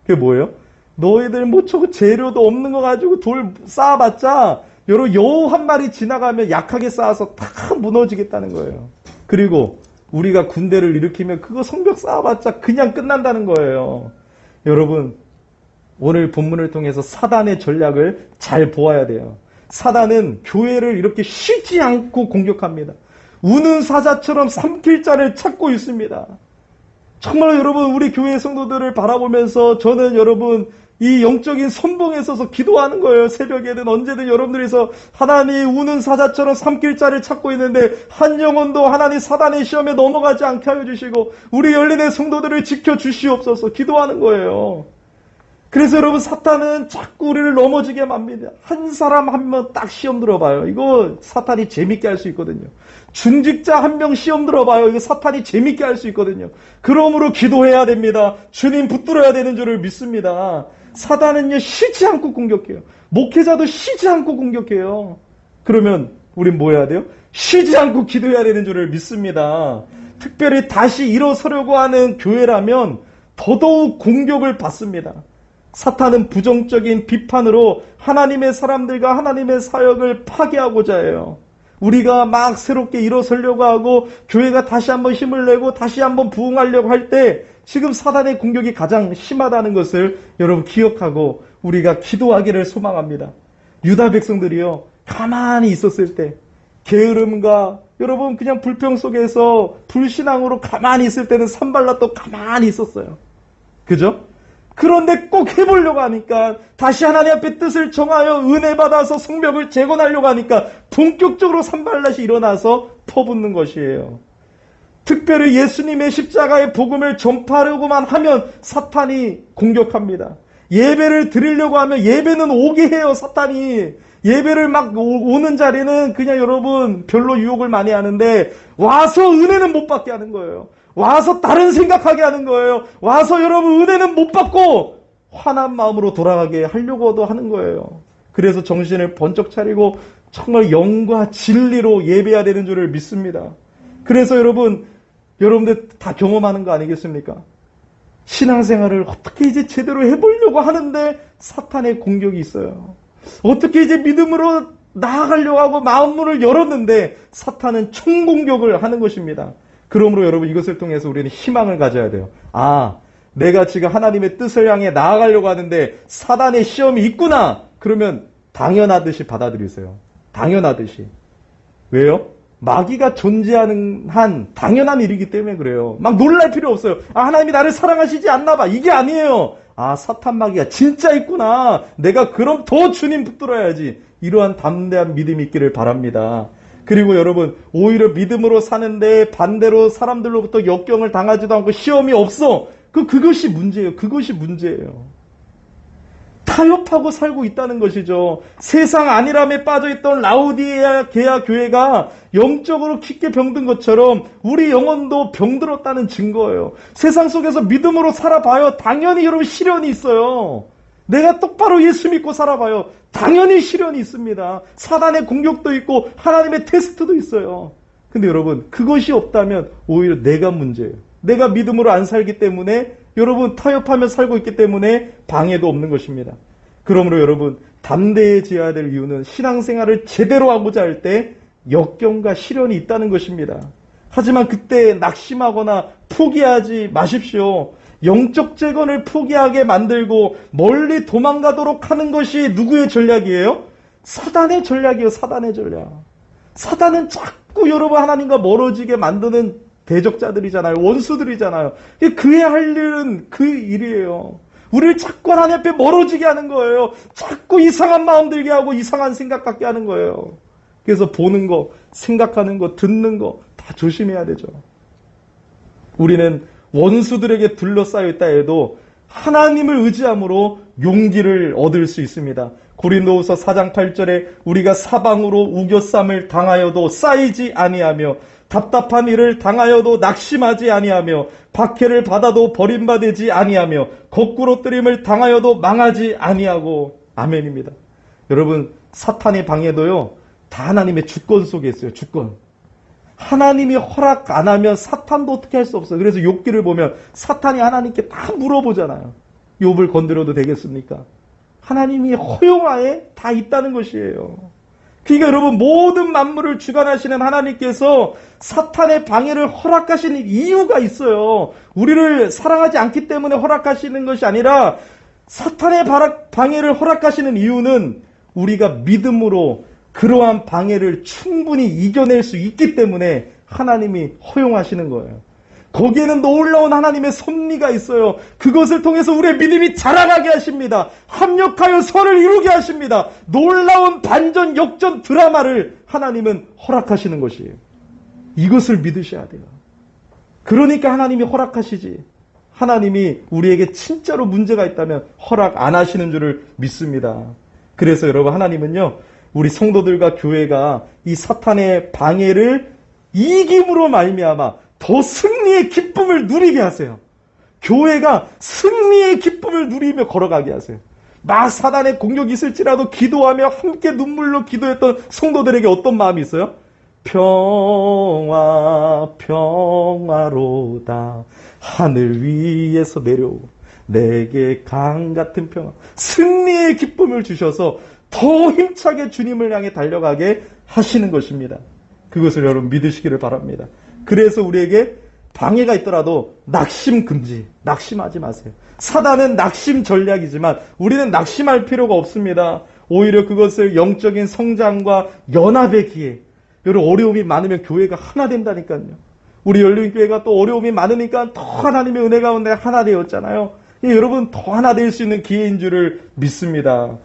그게 뭐예요? 너희들 뭐 저거 재료도 없는 거 가지고 돌 쌓아봤자, 여우 한 마리 지나가면 약하게 쌓아서 다 무너지겠다는 거예요. 그리고 우리가 군대를 일으키면 그거 성벽 쌓아봤자 그냥 끝난다는 거예요. 여러분, 오늘 본문을 통해서 사단의 전략을 잘 보아야 돼요. 사단은 교회를 이렇게 쉬지 않고 공격합니다. 우는 사자처럼 삼킬 자를 찾고 있습니다. 정말 여러분 우리 교회 성도들을 바라보면서 저는 여러분 이 영적인 선봉에 서서 기도하는 거예요. 새벽에든 언제든 여러분들이서 하나님 우는 사자처럼 삼킬 자를 찾고 있는데 한 영혼도 하나님 사단의 시험에 넘어가지 않게 하여 주시고 우리 열린의 성도들을 지켜주시옵소서 기도하는 거예요. 그래서 여러분 사탄은 자꾸 우리를 넘어지게 맙니다. 한 사람 한 명 딱 시험 들어봐요. 이거 사탄이 재밌게 할 수 있거든요. 중직자 한 명 시험 들어봐요. 이거 사탄이 재밌게 할 수 있거든요. 그러므로 기도해야 됩니다. 주님 붙들어야 되는 줄을 믿습니다. 사탄은요 쉬지 않고 공격해요. 목회자도 쉬지 않고 공격해요. 그러면 우린 뭐 해야 돼요? 쉬지 않고 기도해야 되는 줄을 믿습니다. 특별히 다시 일어서려고 하는 교회라면 더더욱 공격을 받습니다. 사탄은 부정적인 비판으로 하나님의 사람들과 하나님의 사역을 파괴하고자 해요. 우리가 막 새롭게 일어서려고 하고 교회가 다시 한번 힘을 내고 다시 한번 부흥하려고 할 때 지금 사탄의 공격이 가장 심하다는 것을 여러분 기억하고 우리가 기도하기를 소망합니다. 유다 백성들이요 가만히 있었을 때 게으름과 여러분 그냥 불평 속에서 불신앙으로 가만히 있을 때는 산발랏도 가만히 있었어요. 그죠? 그런데 꼭 해보려고 하니까 다시 하나님 앞에 뜻을 정하여 은혜 받아서 성벽을 재건하려고 하니까 본격적으로 산발랏이 일어나서 퍼붓는 것이에요. 특별히 예수님의 십자가의 복음을 전파하려고만 하면 사탄이 공격합니다. 예배를 드리려고 하면 예배는 오게 해요. 사탄이. 예배를 막 오는 자리는 그냥 여러분 별로 유혹을 많이 하는데 와서 은혜는 못 받게 하는 거예요. 와서 다른 생각하게 하는 거예요. 와서 여러분 은혜는 못 받고 화난 마음으로 돌아가게 하려고도 하는 거예요. 그래서 정신을 번쩍 차리고 정말 영과 진리로 예배해야 되는 줄을 믿습니다. 그래서 여러분들 다 경험하는 거 아니겠습니까? 신앙생활을 어떻게 이제 제대로 해보려고 하는데 사탄의 공격이 있어요. 어떻게 이제 믿음으로 나아가려고 하고 마음문을 열었는데 사탄은 총공격을 하는 것입니다. 그러므로 여러분 이것을 통해서 우리는 희망을 가져야 돼요. 아, 내가 지금 하나님의 뜻을 향해 나아가려고 하는데 사단의 시험이 있구나. 그러면 당연하듯이 받아들이세요. 당연하듯이. 왜요? 마귀가 존재하는 한 당연한 일이기 때문에 그래요. 막 놀랄 필요 없어요. 아, 하나님이 나를 사랑하시지 않나 봐. 이게 아니에요. 아, 사탄 마귀가 진짜 있구나. 내가 그럼 더 주님 붙들어야지. 이러한 담대한 믿음이 있기를 바랍니다. 그리고 여러분 오히려 믿음으로 사는데 반대로 사람들로부터 역경을 당하지도 않고 시험이 없어. 그것이 문제예요. 그것이 문제예요. 타협하고 살고 있다는 것이죠. 세상 안일함에 빠져있던 라우디게아 교회가 영적으로 깊게 병든 것처럼 우리 영혼도 병들었다는 증거예요. 세상 속에서 믿음으로 살아봐요. 당연히 여러분 시련이 있어요. 내가 똑바로 예수 믿고 살아봐요. 당연히 시련이 있습니다. 사단의 공격도 있고 하나님의 테스트도 있어요. 근데 여러분 그것이 없다면 오히려 내가 문제예요. 내가 믿음으로 안 살기 때문에 여러분 타협하며 살고 있기 때문에 방해도 없는 것입니다. 그러므로 여러분 담대해져야 될 이유는 신앙생활을 제대로 하고자 할 때 역경과 시련이 있다는 것입니다. 하지만 그때 낙심하거나 포기하지 마십시오. 영적 재건을 포기하게 만들고 멀리 도망가도록 하는 것이 누구의 전략이에요? 사단의 전략이에요. 사단의 전략. 사단은 자꾸 여러분 하나님과 멀어지게 만드는 대적자들이잖아요. 원수들이잖아요. 그의 할 일은 그 일이에요. 우리를 자꾸 하나님 앞에 멀어지게 하는 거예요. 자꾸 이상한 마음 들게 하고 이상한 생각 갖게 하는 거예요. 그래서 보는 거, 생각하는 거, 듣는 거 다 조심해야 되죠. 우리는 원수들에게 둘러싸여 있다 해도 하나님을 의지함으로 용기를 얻을 수 있습니다. 고린도후서 4장 8절에 우리가 사방으로 우겨쌈을 당하여도 쌓이지 아니하며 답답한 일을 당하여도 낙심하지 아니하며 박해를 받아도 버림받지 아니하며 거꾸로 뜨림을 당하여도 망하지 아니하고. 아멘입니다. 여러분, 사탄의 방해도요 다 하나님의 주권 속에 있어요. 주권. 하나님이 허락 안 하면 사탄도 어떻게 할 수 없어요. 그래서 욥기를 보면 사탄이 하나님께 다 물어보잖아요. 욥을 건드려도 되겠습니까? 하나님이 허용하에 다 있다는 것이에요. 그러니까 여러분, 모든 만물을 주관하시는 하나님께서 사탄의 방해를 허락하시는 이유가 있어요. 우리를 사랑하지 않기 때문에 허락하시는 것이 아니라 사탄의 방해를 허락하시는 이유는 우리가 믿음으로 그러한 방해를 충분히 이겨낼 수 있기 때문에 하나님이 허용하시는 거예요. 거기에는 놀라운 하나님의 섭리가 있어요. 그것을 통해서 우리의 믿음이 자라나게 하십니다. 합력하여 선을 이루게 하십니다. 놀라운 반전 역전 드라마를 하나님은 허락하시는 것이에요. 이것을 믿으셔야 돼요. 그러니까 하나님이 허락하시지. 하나님이 우리에게 진짜로 문제가 있다면 허락 안 하시는 줄을 믿습니다. 그래서 여러분, 하나님은요 우리 성도들과 교회가 이 사탄의 방해를 이김으로 말미암아 더 승리의 기쁨을 누리게 하세요. 교회가 승리의 기쁨을 누리며 걸어가게 하세요. 막 사단의 공격이 있을지라도 기도하며 함께 눈물로 기도했던 성도들에게 어떤 마음이 있어요? 평화 평화로다 하늘 위에서 내려오고 내게 강 같은 평화, 승리의 기쁨을 주셔서 더 힘차게 주님을 향해 달려가게 하시는 것입니다. 그것을 여러분 믿으시기를 바랍니다. 그래서 우리에게 방해가 있더라도 낙심 금지, 낙심하지 마세요. 사단은 낙심 전략이지만 우리는 낙심할 필요가 없습니다. 오히려 그것을 영적인 성장과 연합의 기회. 여러분, 어려움이 많으면 교회가 하나 된다니까요. 우리 열린교회가 또 어려움이 많으니까 더 하나님의 은혜 가운데 하나 되었잖아요. 여러분, 더 하나 될 수 있는 기회인 줄을 믿습니다.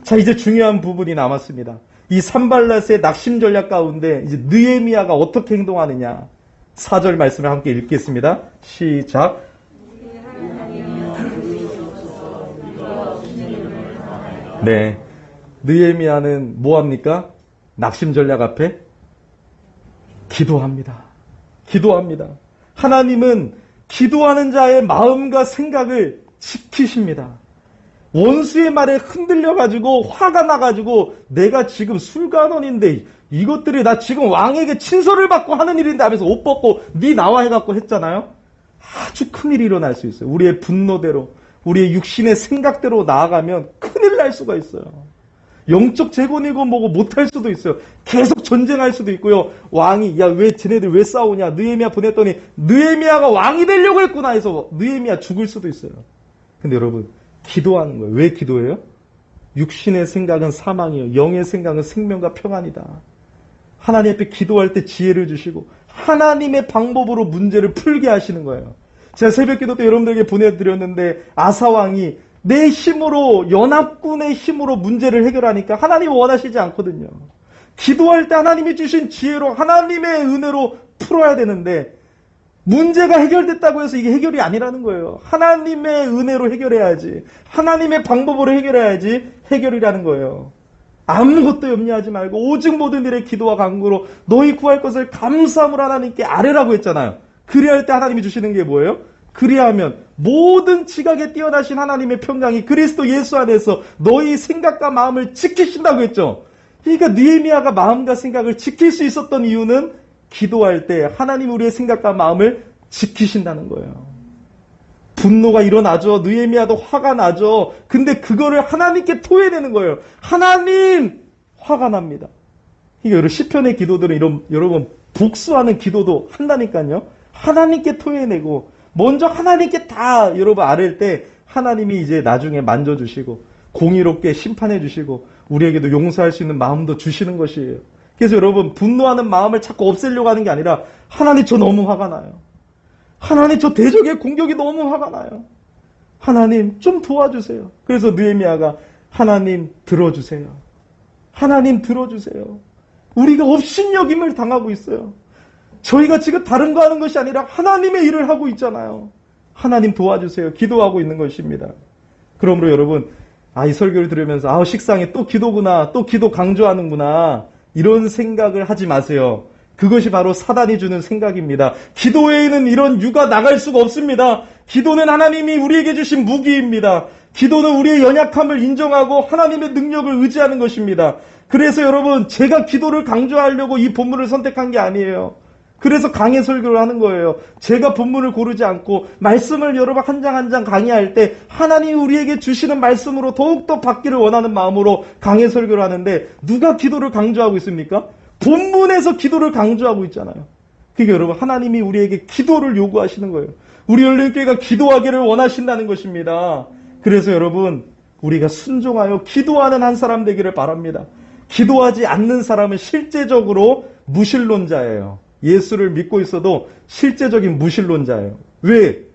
자, 이제 중요한 부분이 남았습니다. 이 산발랏의 낙심 전략 가운데 이제 느헤미야가 어떻게 행동하느냐. 4절 말씀을 함께 읽겠습니다. 시작. 네, 느헤미야는 뭐합니까? 낙심 전략 앞에 기도합니다. 기도합니다. 하나님은 기도하는 자의 마음과 생각을 지키십니다. 원수의 말에 흔들려가지고 화가 나가지고 내가 지금 술관원인데 이것들이 나 지금 왕에게 친서를 받고 하는 일인데 하면서 옷 벗고 네 나와 해갖고 했잖아요. 아주 큰일이 일어날 수 있어요. 우리의 분노대로, 우리의 육신의 생각대로 나아가면 큰일 날 수가 있어요. 영적 재건이고 뭐고 못할 수도 있어요. 계속 전쟁할 수도 있고요. 왕이 야 왜 쟤네들 왜 싸우냐 느헤미야 보냈더니 느헤미야가 왕이 되려고 했구나 해서 느헤미야 죽을 수도 있어요. 근데 여러분, 기도하는 거예요. 왜 기도해요? 육신의 생각은 사망이요 영의 생각은 생명과 평안이다. 하나님 앞에 기도할 때 지혜를 주시고 하나님의 방법으로 문제를 풀게 하시는 거예요. 제가 새벽기도 때 여러분들에게 보내드렸는데 아사왕이 내 힘으로, 연합군의 힘으로 문제를 해결하니까 하나님이 원하시지 않거든요. 기도할 때 하나님이 주신 지혜로 하나님의 은혜로 풀어야 되는데 문제가 해결됐다고 해서 이게 해결이 아니라는 거예요. 하나님의 은혜로 해결해야지, 하나님의 방법으로 해결해야지 해결이라는 거예요. 아무것도 염려하지 말고 오직 모든 일에 기도와 간구로 너희 구할 것을 감사함으로 하나님께 아뢰라고 했잖아요. 그리할 때 하나님이 주시는 게 뭐예요? 그리하면 모든 지각에 뛰어나신 하나님의 평강이 그리스도 예수 안에서 너희 생각과 마음을 지키신다고 했죠. 그러니까 느헤미야가 마음과 생각을 지킬 수 있었던 이유는 기도할 때 하나님 우리의 생각과 마음을 지키신다는 거예요. 분노가 일어나죠. 느헤미야도 화가 나죠. 근데 그거를 하나님께 토해내는 거예요. 하나님! 화가 납니다. 그러니까 여러분, 시편의 기도들은 여러분 복수하는 기도도 한다니까요. 하나님께 토해내고 먼저 하나님께 다 여러분 아랠 때 하나님이 이제 나중에 만져주시고 공의롭게 심판해 주시고 우리에게도 용서할 수 있는 마음도 주시는 것이에요. 그래서 여러분, 분노하는 마음을 자꾸 없애려고 하는 게 아니라 하나님 저 너무 화가 나요. 하나님 저 대적의 공격이 너무 화가 나요. 하나님 좀 도와주세요. 그래서 느헤미야가 하나님 들어주세요. 하나님 들어주세요. 우리가 업신여김을 당하고 있어요. 저희가 지금 다른 거 하는 것이 아니라 하나님의 일을 하고 있잖아요. 하나님 도와주세요. 기도하고 있는 것입니다. 그러므로 여러분, 이 설교를 들으면서 식상에 또 기도구나, 또 기도 강조하는구나, 이런 생각을 하지 마세요. 그것이 바로 사단이 주는 생각입니다. 기도 외에는 이런 유가 나갈 수가 없습니다. 기도는 하나님이 우리에게 주신 무기입니다. 기도는 우리의 연약함을 인정하고 하나님의 능력을 의지하는 것입니다. 그래서 여러분, 제가 기도를 강조하려고 이 본문을 선택한 게 아니에요. 그래서 강해 설교를 하는 거예요. 제가 본문을 고르지 않고 말씀을 여러분 한 장 한 장 강의할 때 하나님이 우리에게 주시는 말씀으로 더욱더 받기를 원하는 마음으로 강해 설교를 하는데, 누가 기도를 강조하고 있습니까? 본문에서 기도를 강조하고 있잖아요. 그게 여러분, 하나님이 우리에게 기도를 요구하시는 거예요. 우리 열린교회가 기도하기를 원하신다는 것입니다. 그래서 여러분, 우리가 순종하여 기도하는 한 사람 되기를 바랍니다. 기도하지 않는 사람은 실제적으로 무신론자예요. 예수를 믿고 있어도 실제적인 무신론자예요. 왜?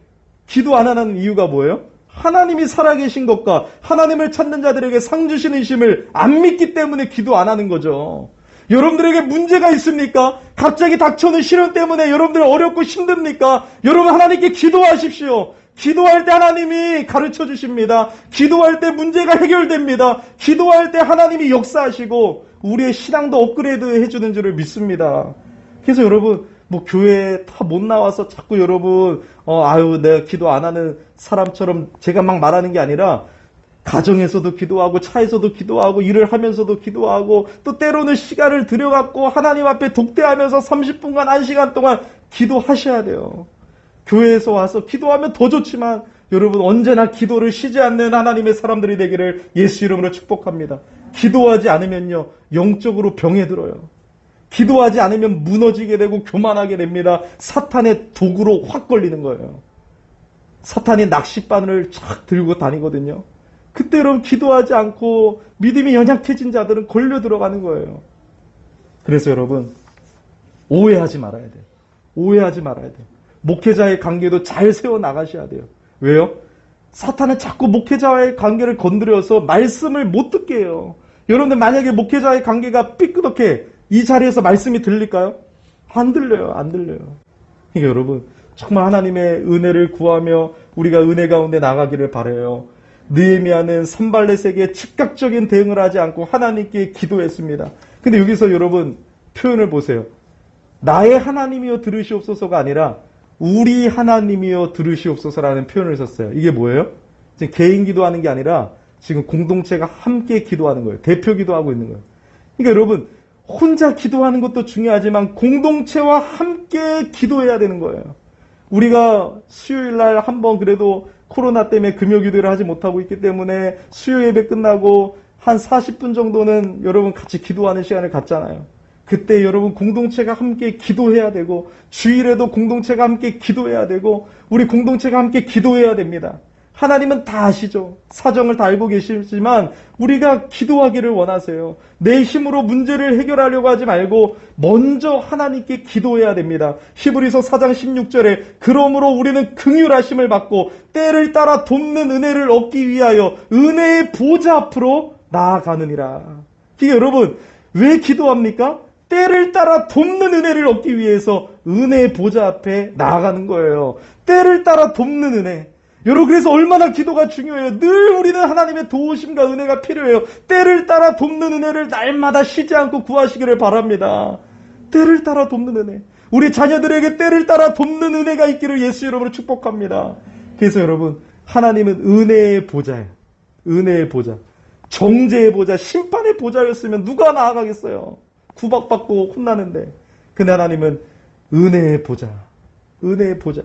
기도 안 하는 이유가 뭐예요? 하나님이 살아계신 것과 하나님을 찾는 자들에게 상 주시는 심을 안 믿기 때문에 기도 안 하는 거죠. 여러분들에게 문제가 있습니까? 갑자기 닥쳐오는 시련 때문에 여러분들 어렵고 힘듭니까? 여러분, 하나님께 기도하십시오. 기도할 때 하나님이 가르쳐 주십니다. 기도할 때 문제가 해결됩니다. 기도할 때 하나님이 역사하시고 우리의 신앙도 업그레이드 해주는 줄을 믿습니다. 그래서 여러분, 교회에 다 못 나와서 자꾸 여러분, 내가 기도 안 하는 사람처럼 제가 막 말하는 게 아니라, 가정에서도 기도하고 차에서도 기도하고 일을 하면서도 기도하고 또 때로는 시간을 들여갖고 하나님 앞에 독대하면서 30분간 1시간 동안 기도하셔야 돼요. 교회에서 와서 기도하면 더 좋지만 여러분, 언제나 기도를 쉬지 않는 하나님의 사람들이 되기를 예수 이름으로 축복합니다. 기도하지 않으면요, 영적으로 병에 들어요. 기도하지 않으면 무너지게 되고 교만하게 됩니다. 사탄의 도구로 확 걸리는 거예요. 사탄이 낚싯바늘을 쫙 들고 다니거든요. 그때 여러분, 기도하지 않고 믿음이 연약해진 자들은 걸려 들어가는 거예요. 그래서 여러분, 오해하지 말아야 돼요. 오해하지 말아야 돼요. 목회자의 관계도 잘 세워나가셔야 돼요. 왜요? 사탄은 자꾸 목회자와의 관계를 건드려서 말씀을 못 듣게 해요. 여러분들, 만약에 목회자의 관계가 삐끗하게 이 자리에서 말씀이 들릴까요? 안 들려요. 안 들려요. 그러니까 여러분, 정말 하나님의 은혜를 구하며 우리가 은혜 가운데 나가기를 바라요. 느헤미야는 산발렛에게 즉각적인 대응을 하지 않고 하나님께 기도했습니다. 근데 여기서 여러분, 표현을 보세요. 나의 하나님이여 들으시옵소서가 아니라 우리 하나님이여 들으시옵소서라는 표현을 썼어요. 이게 뭐예요? 지금 개인 기도하는 게 아니라 지금 공동체가 함께 기도하는 거예요. 대표 기도하고 있는 거예요. 그러니까 여러분, 혼자 기도하는 것도 중요하지만 공동체와 함께 기도해야 되는 거예요. 우리가 수요일 날 한번 그래도 코로나 때문에 금요 기도를 하지 못하고 있기 때문에 수요 예배 끝나고 한 40분 정도는 여러분 같이 기도하는 시간을 갖잖아요. 그때 여러분, 공동체가 함께 기도해야 되고, 주일에도 공동체가 함께 기도해야 되고, 우리 공동체가 함께 기도해야 됩니다. 하나님은 다 아시죠. 사정을 다 알고 계시지만 우리가 기도하기를 원하세요. 내 힘으로 문제를 해결하려고 하지 말고 먼저 하나님께 기도해야 됩니다. 히브리서 4장 16절에 그러므로 우리는 긍휼하심을 받고 때를 따라 돕는 은혜를 얻기 위하여 은혜의 보좌 앞으로 나아가느니라. 이게 여러분, 왜 기도합니까? 때를 따라 돕는 은혜를 얻기 위해서 은혜의 보좌 앞에 나아가는 거예요. 때를 따라 돕는 은혜. 여러분, 그래서 얼마나 기도가 중요해요. 늘 우리는 하나님의 도우심과 은혜가 필요해요. 때를 따라 돕는 은혜를 날마다 쉬지 않고 구하시기를 바랍니다. 때를 따라 돕는 은혜. 우리 자녀들에게 때를 따라 돕는 은혜가 있기를 예수 이름으로 축복합니다. 그래서 여러분, 하나님은 은혜의 보좌예요. 은혜의 보좌. 정죄의 보좌, 심판의 보좌였으면 누가 나아가겠어요? 구박받고 혼나는데. 근데 하나님은 은혜의 보좌. 은혜의 보좌.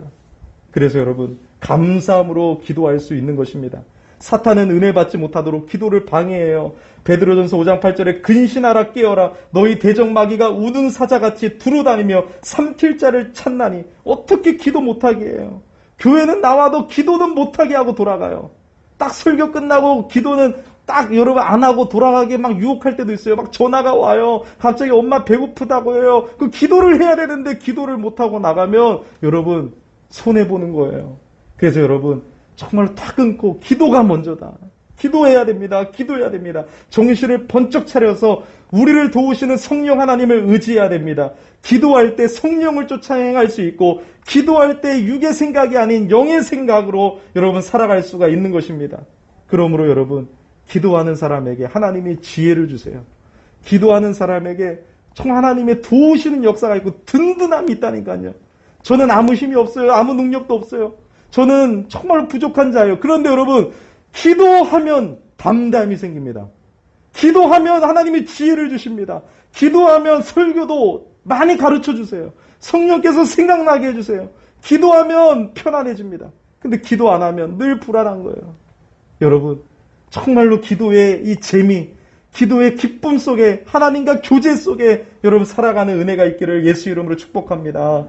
그래서 여러분, 감사함으로 기도할 수 있는 것입니다. 사탄은 은혜 받지 못하도록 기도를 방해해요. 베드로전서 5장 8절에 근신하라 깨어라 너희 대적마귀가 우는 사자같이 두루다니며 삼킬 자를 찾나니. 어떻게 기도 못하게 해요? 교회는 나와도 기도는 못하게 하고 돌아가요. 딱 설교 끝나고 기도는 딱 여러분 안 하고 돌아가게 막 유혹할 때도 있어요. 막 전화가 와요. 갑자기 엄마 배고프다고 해요. 그 기도를 해야 되는데 기도를 못하고 나가면 여러분 손해보는 거예요. 그래서 여러분, 정말 다 끊고 기도가 먼저다. 기도해야 됩니다. 기도해야 됩니다. 정신을 번쩍 차려서 우리를 도우시는 성령 하나님을 의지해야 됩니다. 기도할 때 성령을 쫓아 행할 수 있고, 기도할 때 육의 생각이 아닌 영의 생각으로 여러분 살아갈 수가 있는 것입니다. 그러므로 여러분, 기도하는 사람에게 하나님이 지혜를 주세요. 기도하는 사람에게 정말 하나님의 도우시는 역사가 있고 든든함이 있다니까요. 저는 아무 힘이 없어요. 아무 능력도 없어요. 저는 정말 부족한 자예요. 그런데 여러분, 기도하면 담대함이 생깁니다. 기도하면 하나님이 지혜를 주십니다. 기도하면 설교도 많이 가르쳐 주세요. 성령께서 생각나게 해주세요. 기도하면 편안해집니다. 근데 기도 안 하면 늘 불안한 거예요. 여러분, 정말로 기도의 이 재미, 기도의 기쁨 속에, 하나님과 교제 속에 여러분 살아가는 은혜가 있기를 예수 이름으로 축복합니다.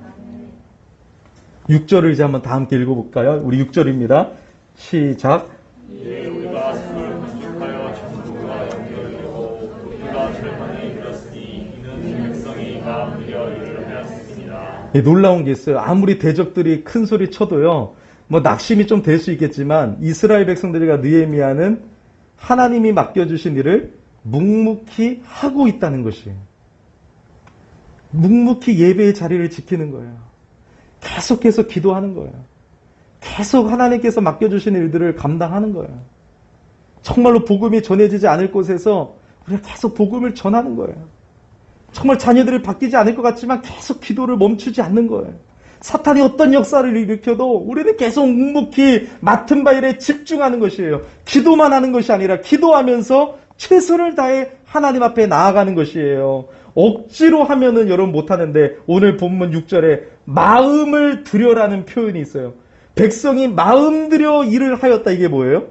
6절을 이제 한번 다 함께 읽어볼까요? 우리 6절입니다. 시작. 이에 우리가 주를 만족하여 전부가 연결되고 우리가 절반에 이르렀으니 이는 백성이 마음 들여 일을 하였습니다. 놀라운 게 있어요. 아무리 대적들이 큰 소리 쳐도요, 뭐 낙심이 좀 될 수 있겠지만 이스라엘 백성들과 느헤미야는 하나님이 맡겨주신 일을 묵묵히 하고 있다는 것이에요. 묵묵히 예배의 자리를 지키는 거예요. 계속해서 기도하는 거예요. 계속 하나님께서 맡겨주신 일들을 감당하는 거예요. 정말로 복음이 전해지지 않을 곳에서 우리가 계속 복음을 전하는 거예요. 정말 자녀들이 바뀌지 않을 것 같지만 계속 기도를 멈추지 않는 거예요. 사탄이 어떤 역사를 일으켜도 우리는 계속 묵묵히 맡은 바 일에 집중하는 것이에요. 기도만 하는 것이 아니라 기도하면서 최선을 다해 하나님 앞에 나아가는 것이에요. 억지로 하면은 여러분 못하는데, 오늘 본문 6절에 마음을 들여라는 표현이 있어요. 백성이 마음 들여 일을 하였다. 이게 뭐예요?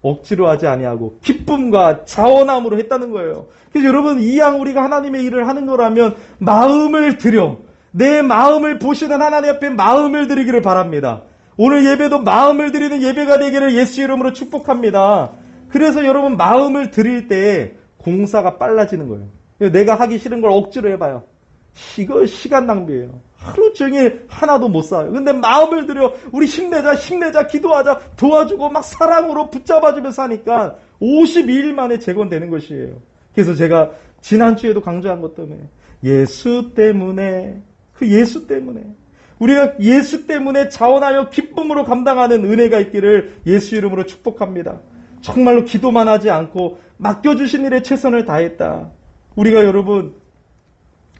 억지로 하지 아니하고 기쁨과 자원함으로 했다는 거예요. 그래서 여러분, 이왕 우리가 하나님의 일을 하는 거라면 마음을 들여, 내 마음을 보시는 하나님 앞에 마음을 드리기를 바랍니다. 오늘 예배도 마음을 드리는 예배가 되기를 예수 이름으로 축복합니다. 그래서 여러분, 마음을 드릴 때 공사가 빨라지는 거예요. 내가 하기 싫은 걸 억지로 해봐요. 이거 시간 낭비예요. 하루 종일 하나도 못 쌓아요. 근데 마음을 들여 우리 힘내자, 기도하자, 도와주고 막 사랑으로 붙잡아주면서 하니까 52일 만에 재건되는 것이에요. 그래서 제가 지난주에도 강조한 것 때문에, 예수 때문에, 예수 때문에 우리가 예수 때문에 자원하여 기쁨으로 감당하는 은혜가 있기를 예수 이름으로 축복합니다. 정말로 기도만 하지 않고 맡겨주신 일에 최선을 다했다. 우리가 여러분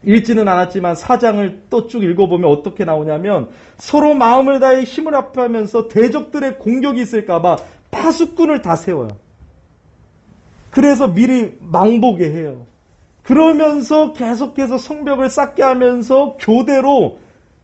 읽지는 않았지만 4장을 또 쭉 읽어보면 어떻게 나오냐면, 서로 마음을 다해 힘을 합하면서 대적들의 공격이 있을까봐 파수꾼을 다 세워요. 그래서 미리 망보게 해요. 그러면서 계속해서 성벽을 쌓게 하면서 교대로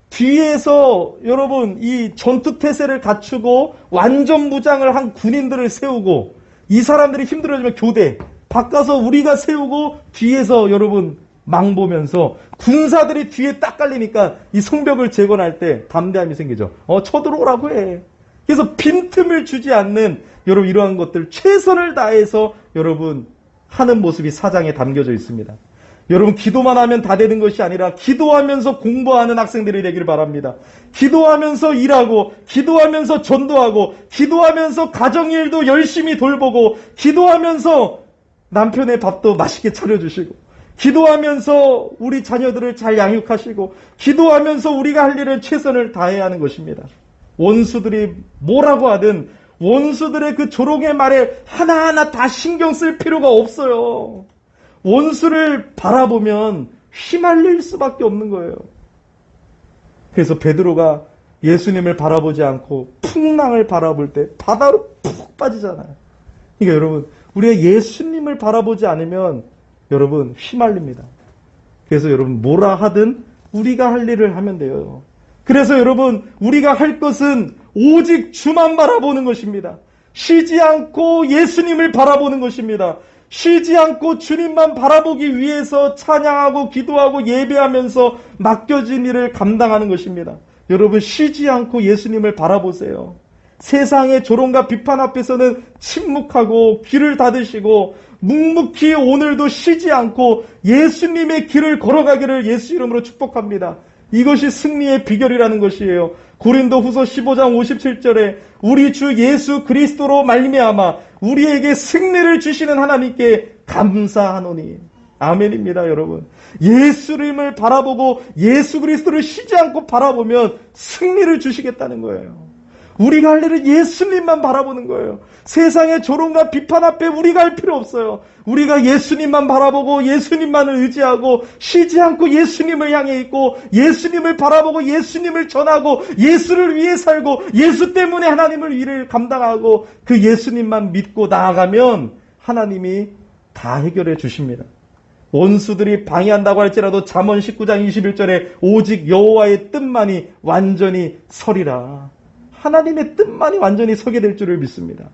뒤에서 여러분 이 전투태세를 갖추고 완전 무장을 한 군인들을 세우고, 이 사람들이 힘들어지면 교대 바꿔서 우리가 세우고 뒤에서 여러분 망보면서 군사들이 뒤에 딱 깔리니까 이 성벽을 재건할 때 담대함이 생기죠. 쳐들어오라고 해. 그래서 빈틈을 주지 않는 여러분 이러한 것들 최선을 다해서 여러분 하는 모습이 4장에 담겨져 있습니다. 여러분, 기도만 하면 다 되는 것이 아니라 기도하면서 공부하는 학생들이 되기를 바랍니다. 기도하면서 일하고, 기도하면서 전도하고, 기도하면서 가정일도 열심히 돌보고, 기도하면서 남편의 밥도 맛있게 차려주시고, 기도하면서 우리 자녀들을 잘 양육하시고, 기도하면서 우리가 할 일은 최선을 다해야 하는 것입니다. 원수들이 뭐라고 하든 원수들의 그 조롱의 말에 하나하나 다 신경 쓸 필요가 없어요. 원수를 바라보면 휘말릴 수밖에 없는 거예요. 그래서 베드로가 예수님을 바라보지 않고 풍랑을 바라볼 때 바다로 푹 빠지잖아요. 그러니까 여러분, 우리가 예수님을 바라보지 않으면 여러분 휘말립니다. 그래서 여러분 뭐라 하든 우리가 할 일을 하면 돼요. 그래서 여러분, 우리가 할 것은 오직 주만 바라보는 것입니다. 쉬지 않고 예수님을 바라보는 것입니다. 쉬지 않고 주님만 바라보기 위해서 찬양하고 기도하고 예배하면서 맡겨진 일을 감당하는 것입니다. 여러분, 쉬지 않고 예수님을 바라보세요. 세상의 조롱과 비판 앞에서는 침묵하고 귀를 닫으시고 묵묵히 오늘도 쉬지 않고 예수님의 길을 걸어가기를 예수 이름으로 축복합니다. 이것이 승리의 비결이라는 것이에요. 고린도후서 15장 57절에 우리 주 예수 그리스도로 말미암아 우리에게 승리를 주시는 하나님께 감사하노니. 아멘입니다, 여러분. 예수님을 바라보고 예수 그리스도를 쉬지 않고 바라보면 승리를 주시겠다는 거예요. 우리가 할 일은 예수님만 바라보는 거예요. 세상의 조롱과 비판 앞에 우리가 할 필요 없어요. 우리가 예수님만 바라보고 예수님만을 의지하고 쉬지 않고 예수님을 향해 있고 예수님을 바라보고 예수님을 전하고 예수를 위해 살고 예수 때문에 하나님을 일을 감당하고 그 예수님만 믿고 나아가면 하나님이 다 해결해 주십니다. 원수들이 방해한다고 할지라도 잠언 19장 21절에 오직 여호와의 뜻만이 완전히 서리라. 하나님의 뜻만이 완전히 서게 될 줄을 믿습니다.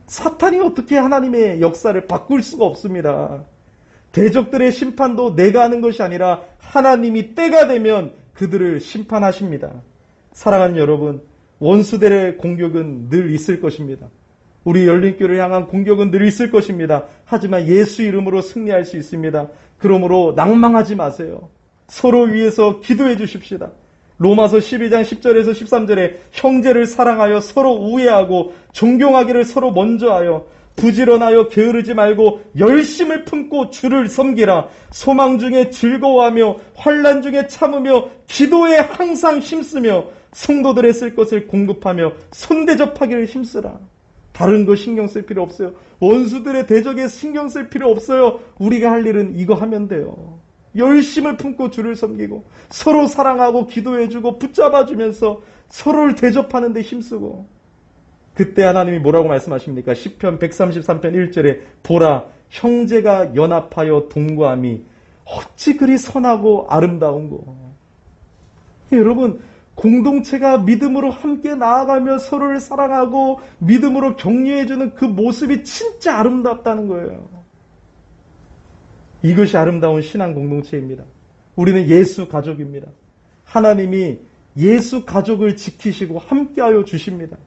사탄이 어떻게 하나님의 역사를 바꿀 수가 없습니다. 대적들의 심판도 내가 하는 것이 아니라 하나님이 때가 되면 그들을 심판하십니다. 사랑하는 여러분, 원수들의 공격은 늘 있을 것입니다. 우리 열린교회를 향한 공격은 늘 있을 것입니다. 하지만 예수 이름으로 승리할 수 있습니다. 그러므로 낭망하지 마세요. 서로 위해서 기도해 주십시다. 로마서 12장 10절에서 13절에 형제를 사랑하여 서로 우애하고 존경하기를 서로 먼저 하여 부지런하여 게으르지 말고 열심을 품고 주를 섬기라. 소망 중에 즐거워하며 환난 중에 참으며 기도에 항상 힘쓰며 성도들의 쓸 것을 공급하며 손대접하기를 힘쓰라. 다른 거 신경 쓸 필요 없어요. 원수들의 대적에 신경 쓸 필요 없어요. 우리가 할 일은 이거 하면 돼요. 열심을 품고 주를 섬기고 서로 사랑하고 기도해주고 붙잡아주면서 서로를 대접하는 데 힘쓰고. 그때 하나님이 뭐라고 말씀하십니까? 시편 133편 1절에 보라 형제가 연합하여 동거함이 어찌 그리 선하고 아름다운고. 여러분, 공동체가 믿음으로 함께 나아가며 서로를 사랑하고 믿음으로 격려해주는 그 모습이 진짜 아름답다는 거예요. 이것이 아름다운 신앙 공동체입니다. 우리는 예수 가족입니다. 하나님이 예수 가족을 지키시고 함께하여 주십니다.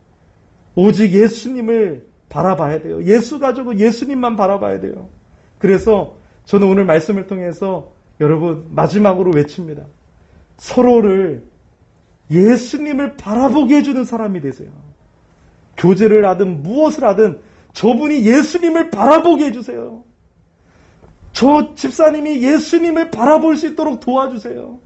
오직 예수님을 바라봐야 돼요. 예수 가족은 예수님만 바라봐야 돼요. 그래서 저는 오늘 말씀을 통해서 여러분 마지막으로 외칩니다. 서로를 예수님을 바라보게 해주는 사람이 되세요. 교제를 하든 무엇을 하든 저분이 예수님을 바라보게 해주세요. 저 집사님이 예수님을 바라볼 수 있도록 도와주세요.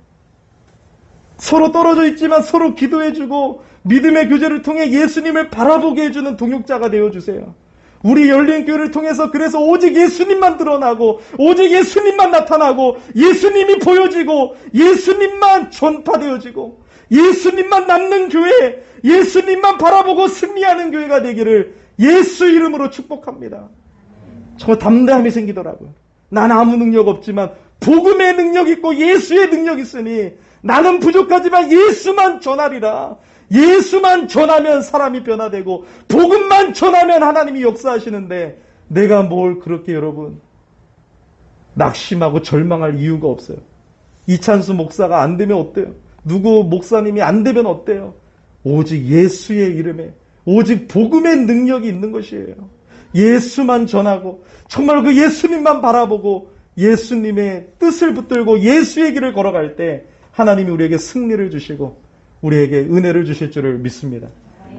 서로 떨어져 있지만 서로 기도해주고 믿음의 교제를 통해 예수님을 바라보게 해주는 동역자가 되어주세요. 우리 열린교회를 통해서 그래서 오직 예수님만 드러나고 오직 예수님만 나타나고 예수님이 보여지고 예수님만 전파되어지고 예수님만 남는 교회, 예수님만 바라보고 승리하는 교회가 되기를 예수 이름으로 축복합니다. 저 담대함이 생기더라고요. 난 아무 능력 없지만 복음의 능력 있고 예수의 능력 있으니 나는 부족하지만 예수만 전하리라. 예수만 전하면 사람이 변화되고 복음만 전하면 하나님이 역사하시는데 내가 뭘 그렇게 여러분 낙심하고 절망할 이유가 없어요. 이찬수 목사가 안 되면 어때요? 누구 목사님이 안 되면 어때요? 오직 예수의 이름에 오직 복음의 능력이 있는 것이에요. 예수만 전하고 정말 그 예수님만 바라보고 예수님의 뜻을 붙들고 예수의 길을 걸어갈 때 하나님이 우리에게 승리를 주시고 우리에게 은혜를 주실 줄을 믿습니다.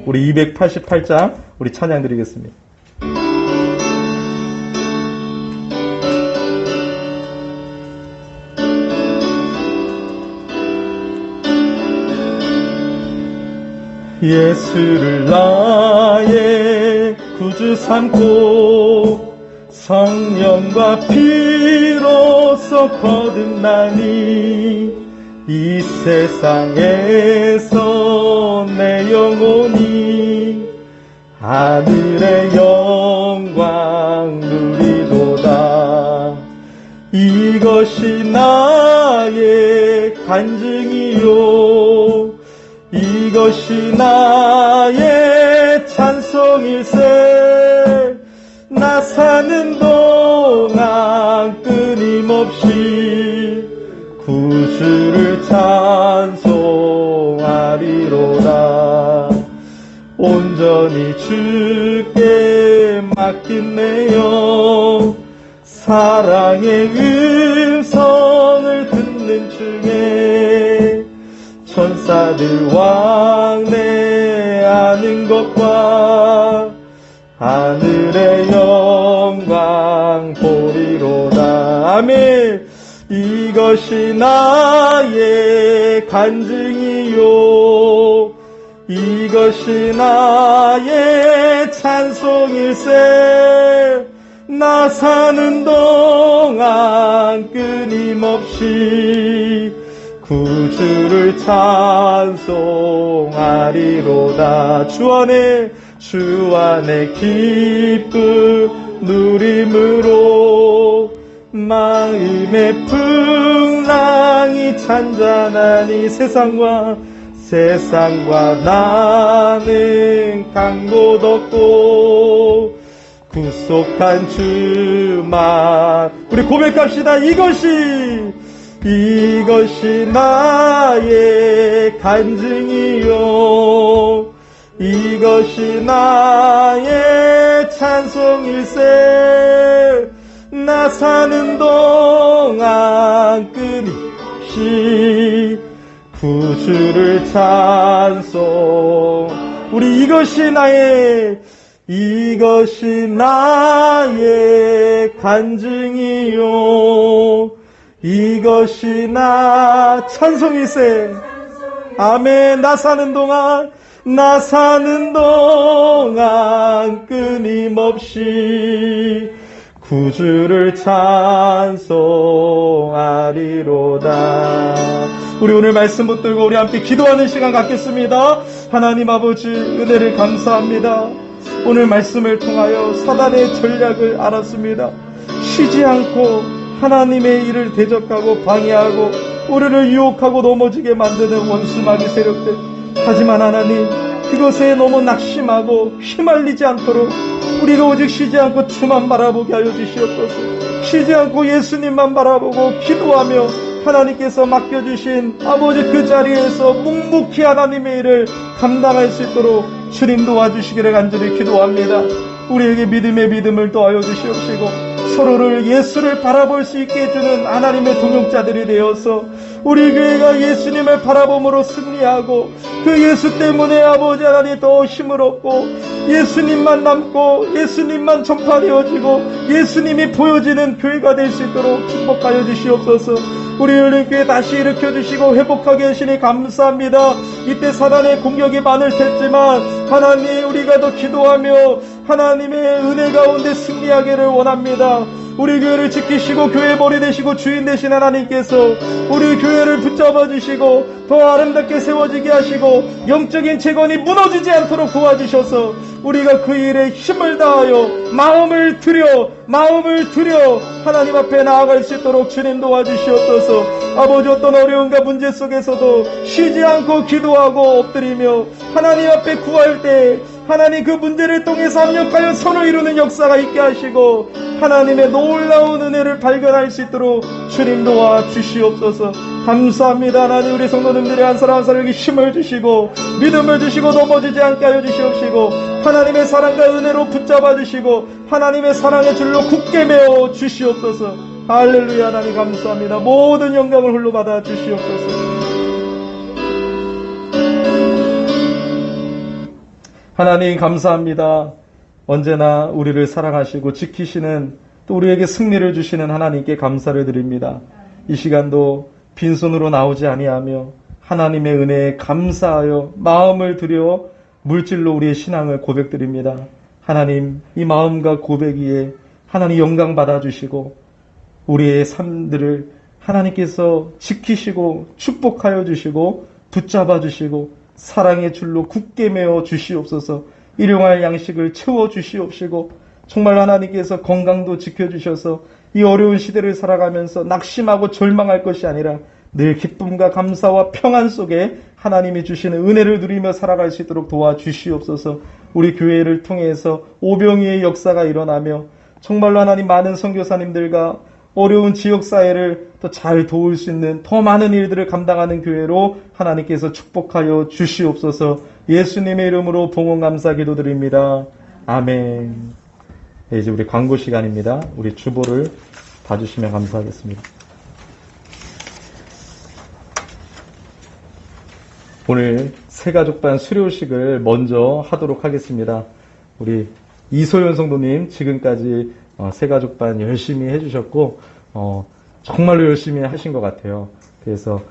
우리 288장 우리 찬양 드리겠습니다. 예수를 나의 구주 삼고 성령과 피로써 거듭나니 이 세상에서 내 영혼이 하늘의 영광 누리도다. 이것이 나의 간증이요 이것이 나의 찬송일세. 나 사는 동안 끊임없이 구주를 찬송하리로다. 온전히 주께 맡긴 내 영 사랑의 음성을 듣는 중에 천사들 왕래하는 것과 하늘의 영광 보리로다. 아멘. 이것이 나의 간증이요 이것이 나의 찬송일세. 나 사는 동안 끊임없이 구주를 찬송하리로다. 주 안에 기쁨 누림으로 마음의 풍랑이 잔잔하니 세상과 나는 간 곳 없고 구속한 주만. 우리 고백합시다. 이것이 나의 간증이요 이것이 나의 찬송일세. 나 사는 동안 끊임없이 구주를 찬송. 우리 이것이 나의 간증이요 이것이 나 찬송일세. 아멘. 나 사는 동안 끊임없이 구주를 찬송하리로다. 우리 오늘 말씀 붙들고 우리 함께 기도하는 시간 갖겠습니다. 하나님 아버지 은혜를 감사합니다. 오늘 말씀을 통하여 사단의 전략을 알았습니다. 쉬지 않고 하나님의 일을 대적하고 방해하고 우리를 유혹하고 넘어지게 만드는 원수 마귀 세력들. 하지만 하나님 그것에 너무 낙심하고 휘말리지 않도록 우리가 오직 쉬지 않고 주만 바라보게 하여 주시옵소서. 쉬지 않고 예수님만 바라보고 기도하며 하나님께서 맡겨주신 아버지 그 자리에서 묵묵히 하나님의 일을 감당할 수 있도록 주님 도와주시기를 간절히 기도합니다. 우리에게 믿음의 믿음을 더하여 주시옵시고 서로를 예수를 바라볼 수 있게 해주는 하나님의 동역자들이 되어서 우리 교회가 예수님을 바라봄으로 승리하고 그 예수 때문에 아버지 하나님 더 힘을 얻고 예수님만 남고 예수님만 전파되어지고 예수님이 보여지는 교회가 될 수 있도록 축복하여 주시옵소서. 우리 열린교회 다시 일으켜주시고 회복하게 하시니 감사합니다. 이때 사단의 공격이 많을 테지만 하나님 우리가 더 기도하며 하나님의 은혜 가운데 승리하기를 원합니다. 우리 교회를 지키시고 교회 머리 되시고 주인 되신 하나님께서 우리 교회를 붙잡아 주시고 더 아름답게 세워지게 하시고 영적인 재건이 무너지지 않도록 도와주셔서 우리가 그 일에 힘을 다하여 마음을 들여 하나님 앞에 나아갈 수 있도록 주님 도와주시옵소서. 아버지 어떤 어려움과 문제 속에서도 쉬지 않고 기도하고 엎드리며 하나님 앞에 구할 때 하나님 그 문제를 통해서 합력하여 선을 이루는 역사가 있게 하시고 하나님의 놀라운 은혜를 발견할 수 있도록 주님 도와주시옵소서. 감사합니다. 하나님 우리 성도님들의 한 사람 한 사람에게 힘을 주시고 믿음을 주시고 넘어지지 않게 하여 주시옵시고 하나님의 사랑과 은혜로 붙잡아 주시고 하나님의 사랑의 줄로 굳게 메어 주시옵소서. 할렐루야. 하나님 감사합니다. 모든 영광을 홀로 받아 주시옵소서. 하나님 감사합니다. 언제나 우리를 사랑하시고 지키시는 또 우리에게 승리를 주시는 하나님께 감사를 드립니다. 이 시간도 빈손으로 나오지 아니하며 하나님의 은혜에 감사하여 마음을 들여 물질로 우리의 신앙을 고백드립니다. 하나님 이 마음과 고백 위에 하나님 영광 받아주시고 우리의 삶들을 하나님께서 지키시고 축복하여 주시고 붙잡아 주시고 사랑의 줄로 굳게 메어 주시옵소서. 일용할 양식을 채워 주시옵시고 정말 하나님께서 건강도 지켜주셔서 이 어려운 시대를 살아가면서 낙심하고 절망할 것이 아니라 늘 기쁨과 감사와 평안 속에 하나님이 주시는 은혜를 누리며 살아갈 수 있도록 도와주시옵소서. 우리 교회를 통해서 오병이의 역사가 일어나며 정말로 하나님 많은 선교사님들과 어려운 지역사회를 더 잘 도울 수 있는 더 많은 일들을 감당하는 교회로 하나님께서 축복하여 주시옵소서. 예수님의 이름으로 봉헌 감사 기도드립니다. 아멘. 네, 이제 우리 광고 시간입니다. 우리 주보를 봐주시면 감사하겠습니다. 오늘 새가족반 수료식을 먼저 하도록 하겠습니다. 우리 이소연 성도님 지금까지 새가족반 열심히 해주셨고 정말로 열심히 하신 것 같아요. 그래서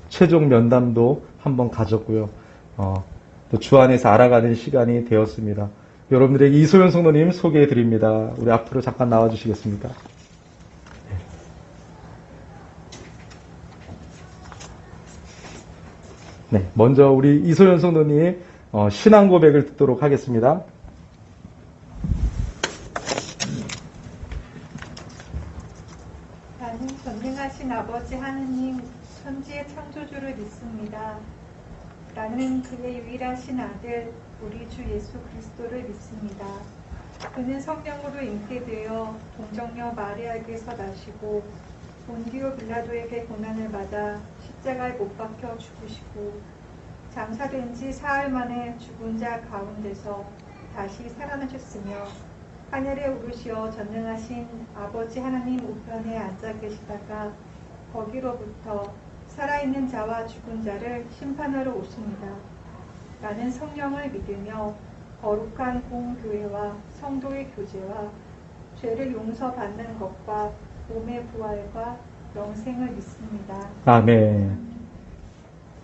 최종 면담도 한번 가졌고요. 또 주 안에서 알아가는 시간이 되었습니다. 여러분들에게 이소연 성도님 소개해 드립니다. 우리 앞으로 잠깐 나와 주시겠습니까? 네, 먼저 우리 이소연 성도님 신앙 고백을 듣도록 하겠습니다. 나는 전능하신 아버지 하느님 천지의 창조주를 믿습니다. 나는 그의 유일하신 아들 우리 주 예수 그리스도를 믿습니다. 그는 성령으로 잉태되어 동정녀 마리아에게서 나시고 본디오 빌라도에게 고난을 받아 십자가에 못 박혀 죽으시고 장사된 지 사흘 만에 죽은 자 가운데서 다시 살아나셨으며 하늘에 오르시어 전능하신 아버지 하나님 우편에 앉아 계시다가 거기로부터 살아있는 자와 죽은 자를 심판하러 오십니다. 나는 성령을 믿으며 거룩한 공교회와 성도의 교제와 죄를 용서받는 것과 몸의 부활과 영생을 믿습니다. 아멘.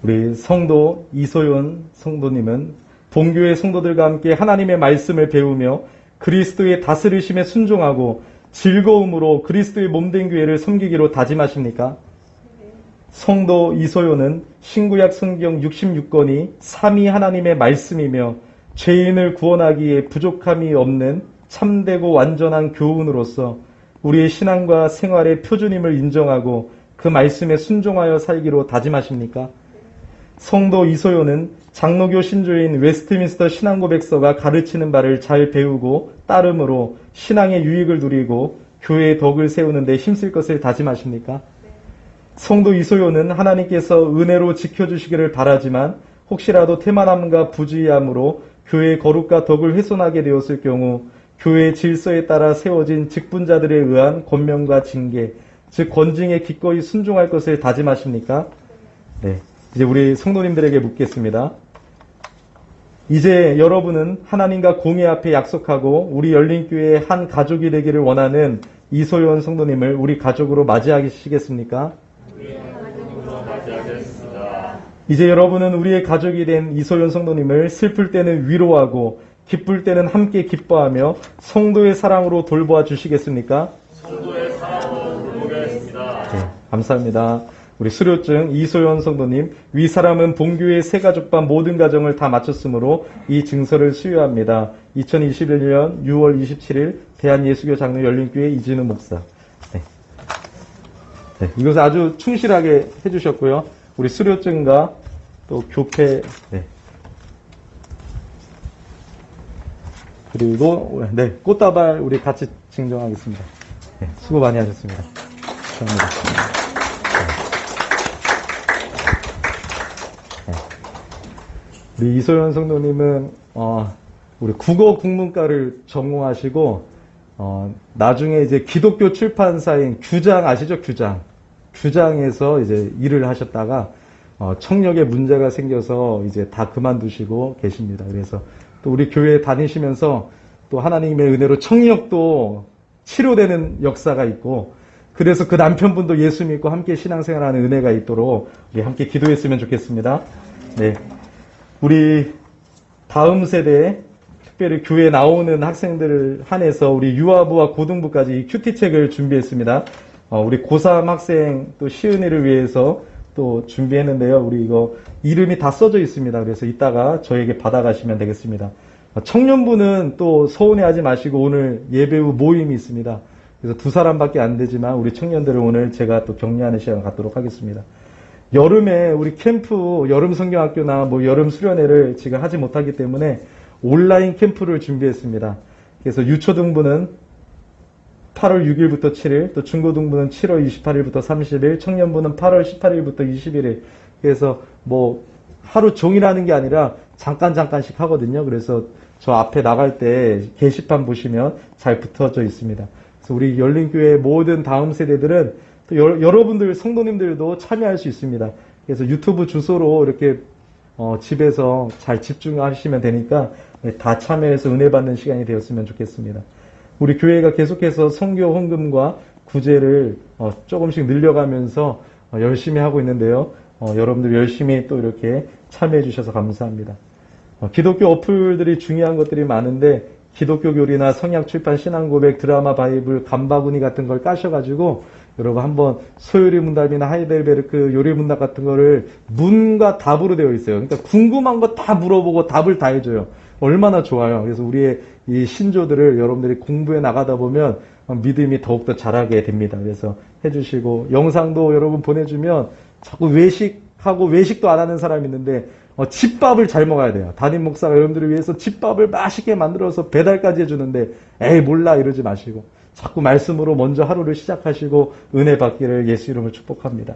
우리 성도 이소연 성도님은 본교회 성도들과 함께 하나님의 말씀을 배우며 그리스도의 다스리심에 순종하고 즐거움으로 그리스도의 몸된 교회를 섬기기로 다짐하십니까? 성도 이소연은 신구약 성경 66권이 삼위 하나님의 말씀이며 죄인을 구원하기에 부족함이 없는 참되고 완전한 교훈으로서 우리의 신앙과 생활의 표준임을 인정하고 그 말씀에 순종하여 살기로 다짐하십니까? 성도 이소연은 장로교 신조인 웨스트민스터 신앙고백서가 가르치는 바를 잘 배우고 따름으로 신앙의 유익을 누리고 교회의 덕을 세우는 데 힘쓸 것을 다짐하십니까? 성도 이소연은 하나님께서 은혜로 지켜주시기를 바라지만 혹시라도 태만함과 부주의함으로 교회의 거룩과 덕을 훼손하게 되었을 경우 교회의 질서에 따라 세워진 직분자들에 의한 권면과 징계, 즉 권징에 기꺼이 순종할 것을 다짐하십니까? 네, 이제 우리 성도님들에게 묻겠습니다. 이제 여러분은 하나님과 공의 앞에 약속하고 우리 열린교회의 한 가족이 되기를 원하는 이소연 성도님을 우리 가족으로 맞이하시겠습니까? 이제 여러분은 우리의 가족이 된 이소연 성도님을 슬플 때는 위로하고 기쁠 때는 함께 기뻐하며 성도의 사랑으로 돌보아 주시겠습니까? 성도의 사랑으로 돌보겠습니다. 네, 감사합니다. 우리 수료증 이소연 성도님, 위 사람은 본교회 새가족반 모든 가정을 다 마쳤으므로 이 증서를 수여합니다. 2021년 6월 27일 대한예수교 장로 열린교회 이진우 목사. 네. 네, 이것을 아주 충실하게 해주셨고요. 우리 수료증과 또 교패, 네. 그리고 네, 꽃다발 우리 같이 증정하겠습니다. 네, 수고 많이 하셨습니다. 감사합니다. 우리 이소연 성도님은 우리 국어 국문과를 전공하시고 나중에 이제 기독교 출판사인 규장 아시죠? 규장에서 이제 일을 하셨다가 청력에 문제가 생겨서 이제 다 그만두시고 계십니다. 그래서 또 우리 교회에 다니시면서 또 하나님의 은혜로 청력도 치료되는 역사가 있고 그래서 그 남편분도 예수 믿고 함께 신앙생활하는 은혜가 있도록 우리 함께 기도했으면 좋겠습니다. 네. 우리 다음 세대 특별히 교회에 나오는 학생들을 한해서 우리 유아부와 고등부까지 이 큐티책을 준비했습니다. 우리 고3 학생 또 시은이를 위해서 또 준비했는데요. 우리 이거 이름이 다 써져 있습니다. 그래서 이따가 저에게 받아가시면 되겠습니다. 청년부는 또 서운해하지 마시고 오늘 예배 후 모임이 있습니다. 그래서 2사람밖에 안 되지만 우리 청년들을 오늘 제가 또 격려하는 시간 갖도록 하겠습니다. 여름에 우리 캠프, 여름 성경학교나 뭐 여름 수련회를 지금 하지 못하기 때문에 온라인 캠프를 준비했습니다. 그래서 유초등부는 8월 6일부터 7일, 또 중고등부는 7월 28일부터 30일, 청년부는 8월 18일부터 21일. 그래서 뭐 하루 종일 하는 게 아니라 잠깐씩 하거든요. 그래서 저 앞에 나갈 때 게시판 보시면 잘 붙어져 있습니다. 그래서 우리 열린교회 모든 다음 세대들은 또 여러분들 성도님들도 참여할 수 있습니다. 그래서 유튜브 주소로 이렇게 집에서 잘 집중하시면 되니까 다 참여해서 은혜 받는 시간이 되었으면 좋겠습니다. 우리 교회가 계속해서 선교 헌금과 구제를 조금씩 늘려가면서 열심히 하고 있는데요. 여러분들 열심히 또 이렇게 참여해 주셔서 감사합니다. 기독교 어플들이 중요한 것들이 많은데 기독교 교리나 성약 출판 신앙고백 드라마 바이블 간바구니 같은 걸 까셔가지고 여러분 한번 소요리 문답이나 하이델베르크 요리 문답 같은 거를 문과 답으로 되어 있어요. 그러니까 궁금한 거 다 물어보고 답을 다 해줘요. 얼마나 좋아요. 그래서 우리의 이 신조들을 여러분들이 공부해 나가다 보면 믿음이 더욱더 자라게 됩니다. 그래서 해주시고 영상도 여러분 보내주면 자꾸 외식하고 외식도 안 하는 사람이 있는데 집밥을 잘 먹어야 돼요. 담임 목사가 여러분들을 위해서 집밥을 맛있게 만들어서 배달까지 해주는데 에이 몰라 이러지 마시고 자꾸 말씀으로 먼저 하루를 시작하시고 은혜 받기를 예수 이름으로 축복합니다.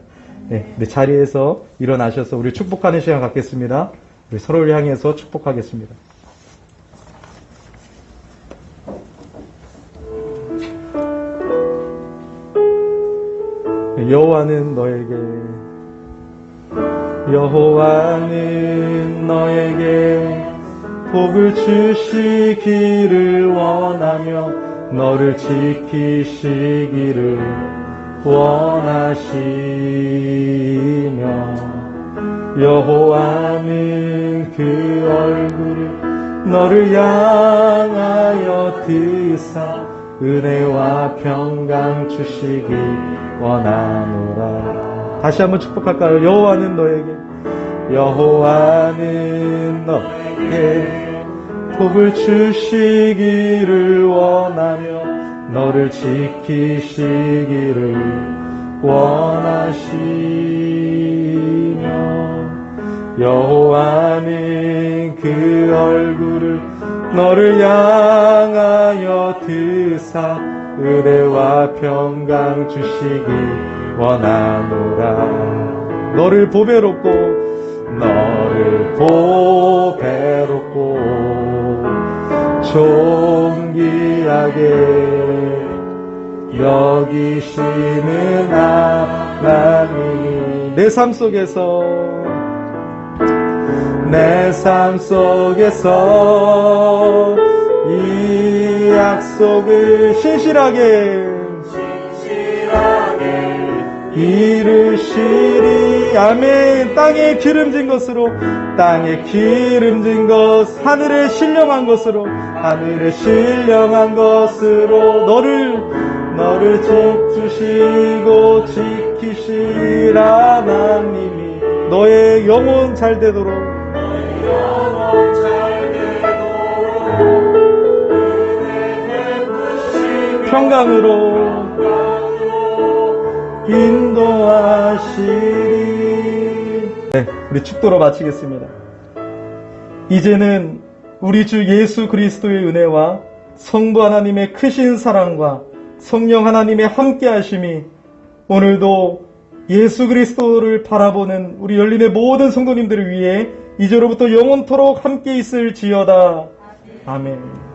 네, 자리에서 일어나셔서 우리 축복하는 시간 갖겠습니다. 우리 서로를 향해서 축복하겠습니다. 여호와는 너에게 복을 주시기를 원하며 너를 지키시기를 원하시며 여호와는 그 얼굴을 너를 향하여 드사 은혜와 평강 주시기 원하노라. 다시 한번 축복할까요? 여호와는 너에게 복을 주시기를 원하며 너를 지키시기를 원하시며 여호와는 그 얼굴을 너를 향하여 드사 은혜와 평강 주시기 원하노라. 너를 보배롭고 존귀하게 여기시는 하나님이 내 삶 속에서 이 약속을 신실하게 이루시리. 아멘. 땅에 기름진 것으로 하늘에 신령한 것으로 너를 주시고 지키실 하나님이 너의 영혼 잘 되도록 평강으로 인도하시리. 네, 우리 축도로 마치겠습니다. 이제는 우리 주 예수 그리스도의 은혜와 성부 하나님의 크신 사랑과 성령 하나님의 함께 하심이 오늘도 예수 그리스도를 바라보는 우리 열린의 모든 성도님들을 위해 이제로부터 영원토록 함께 있을지어다. 아멘.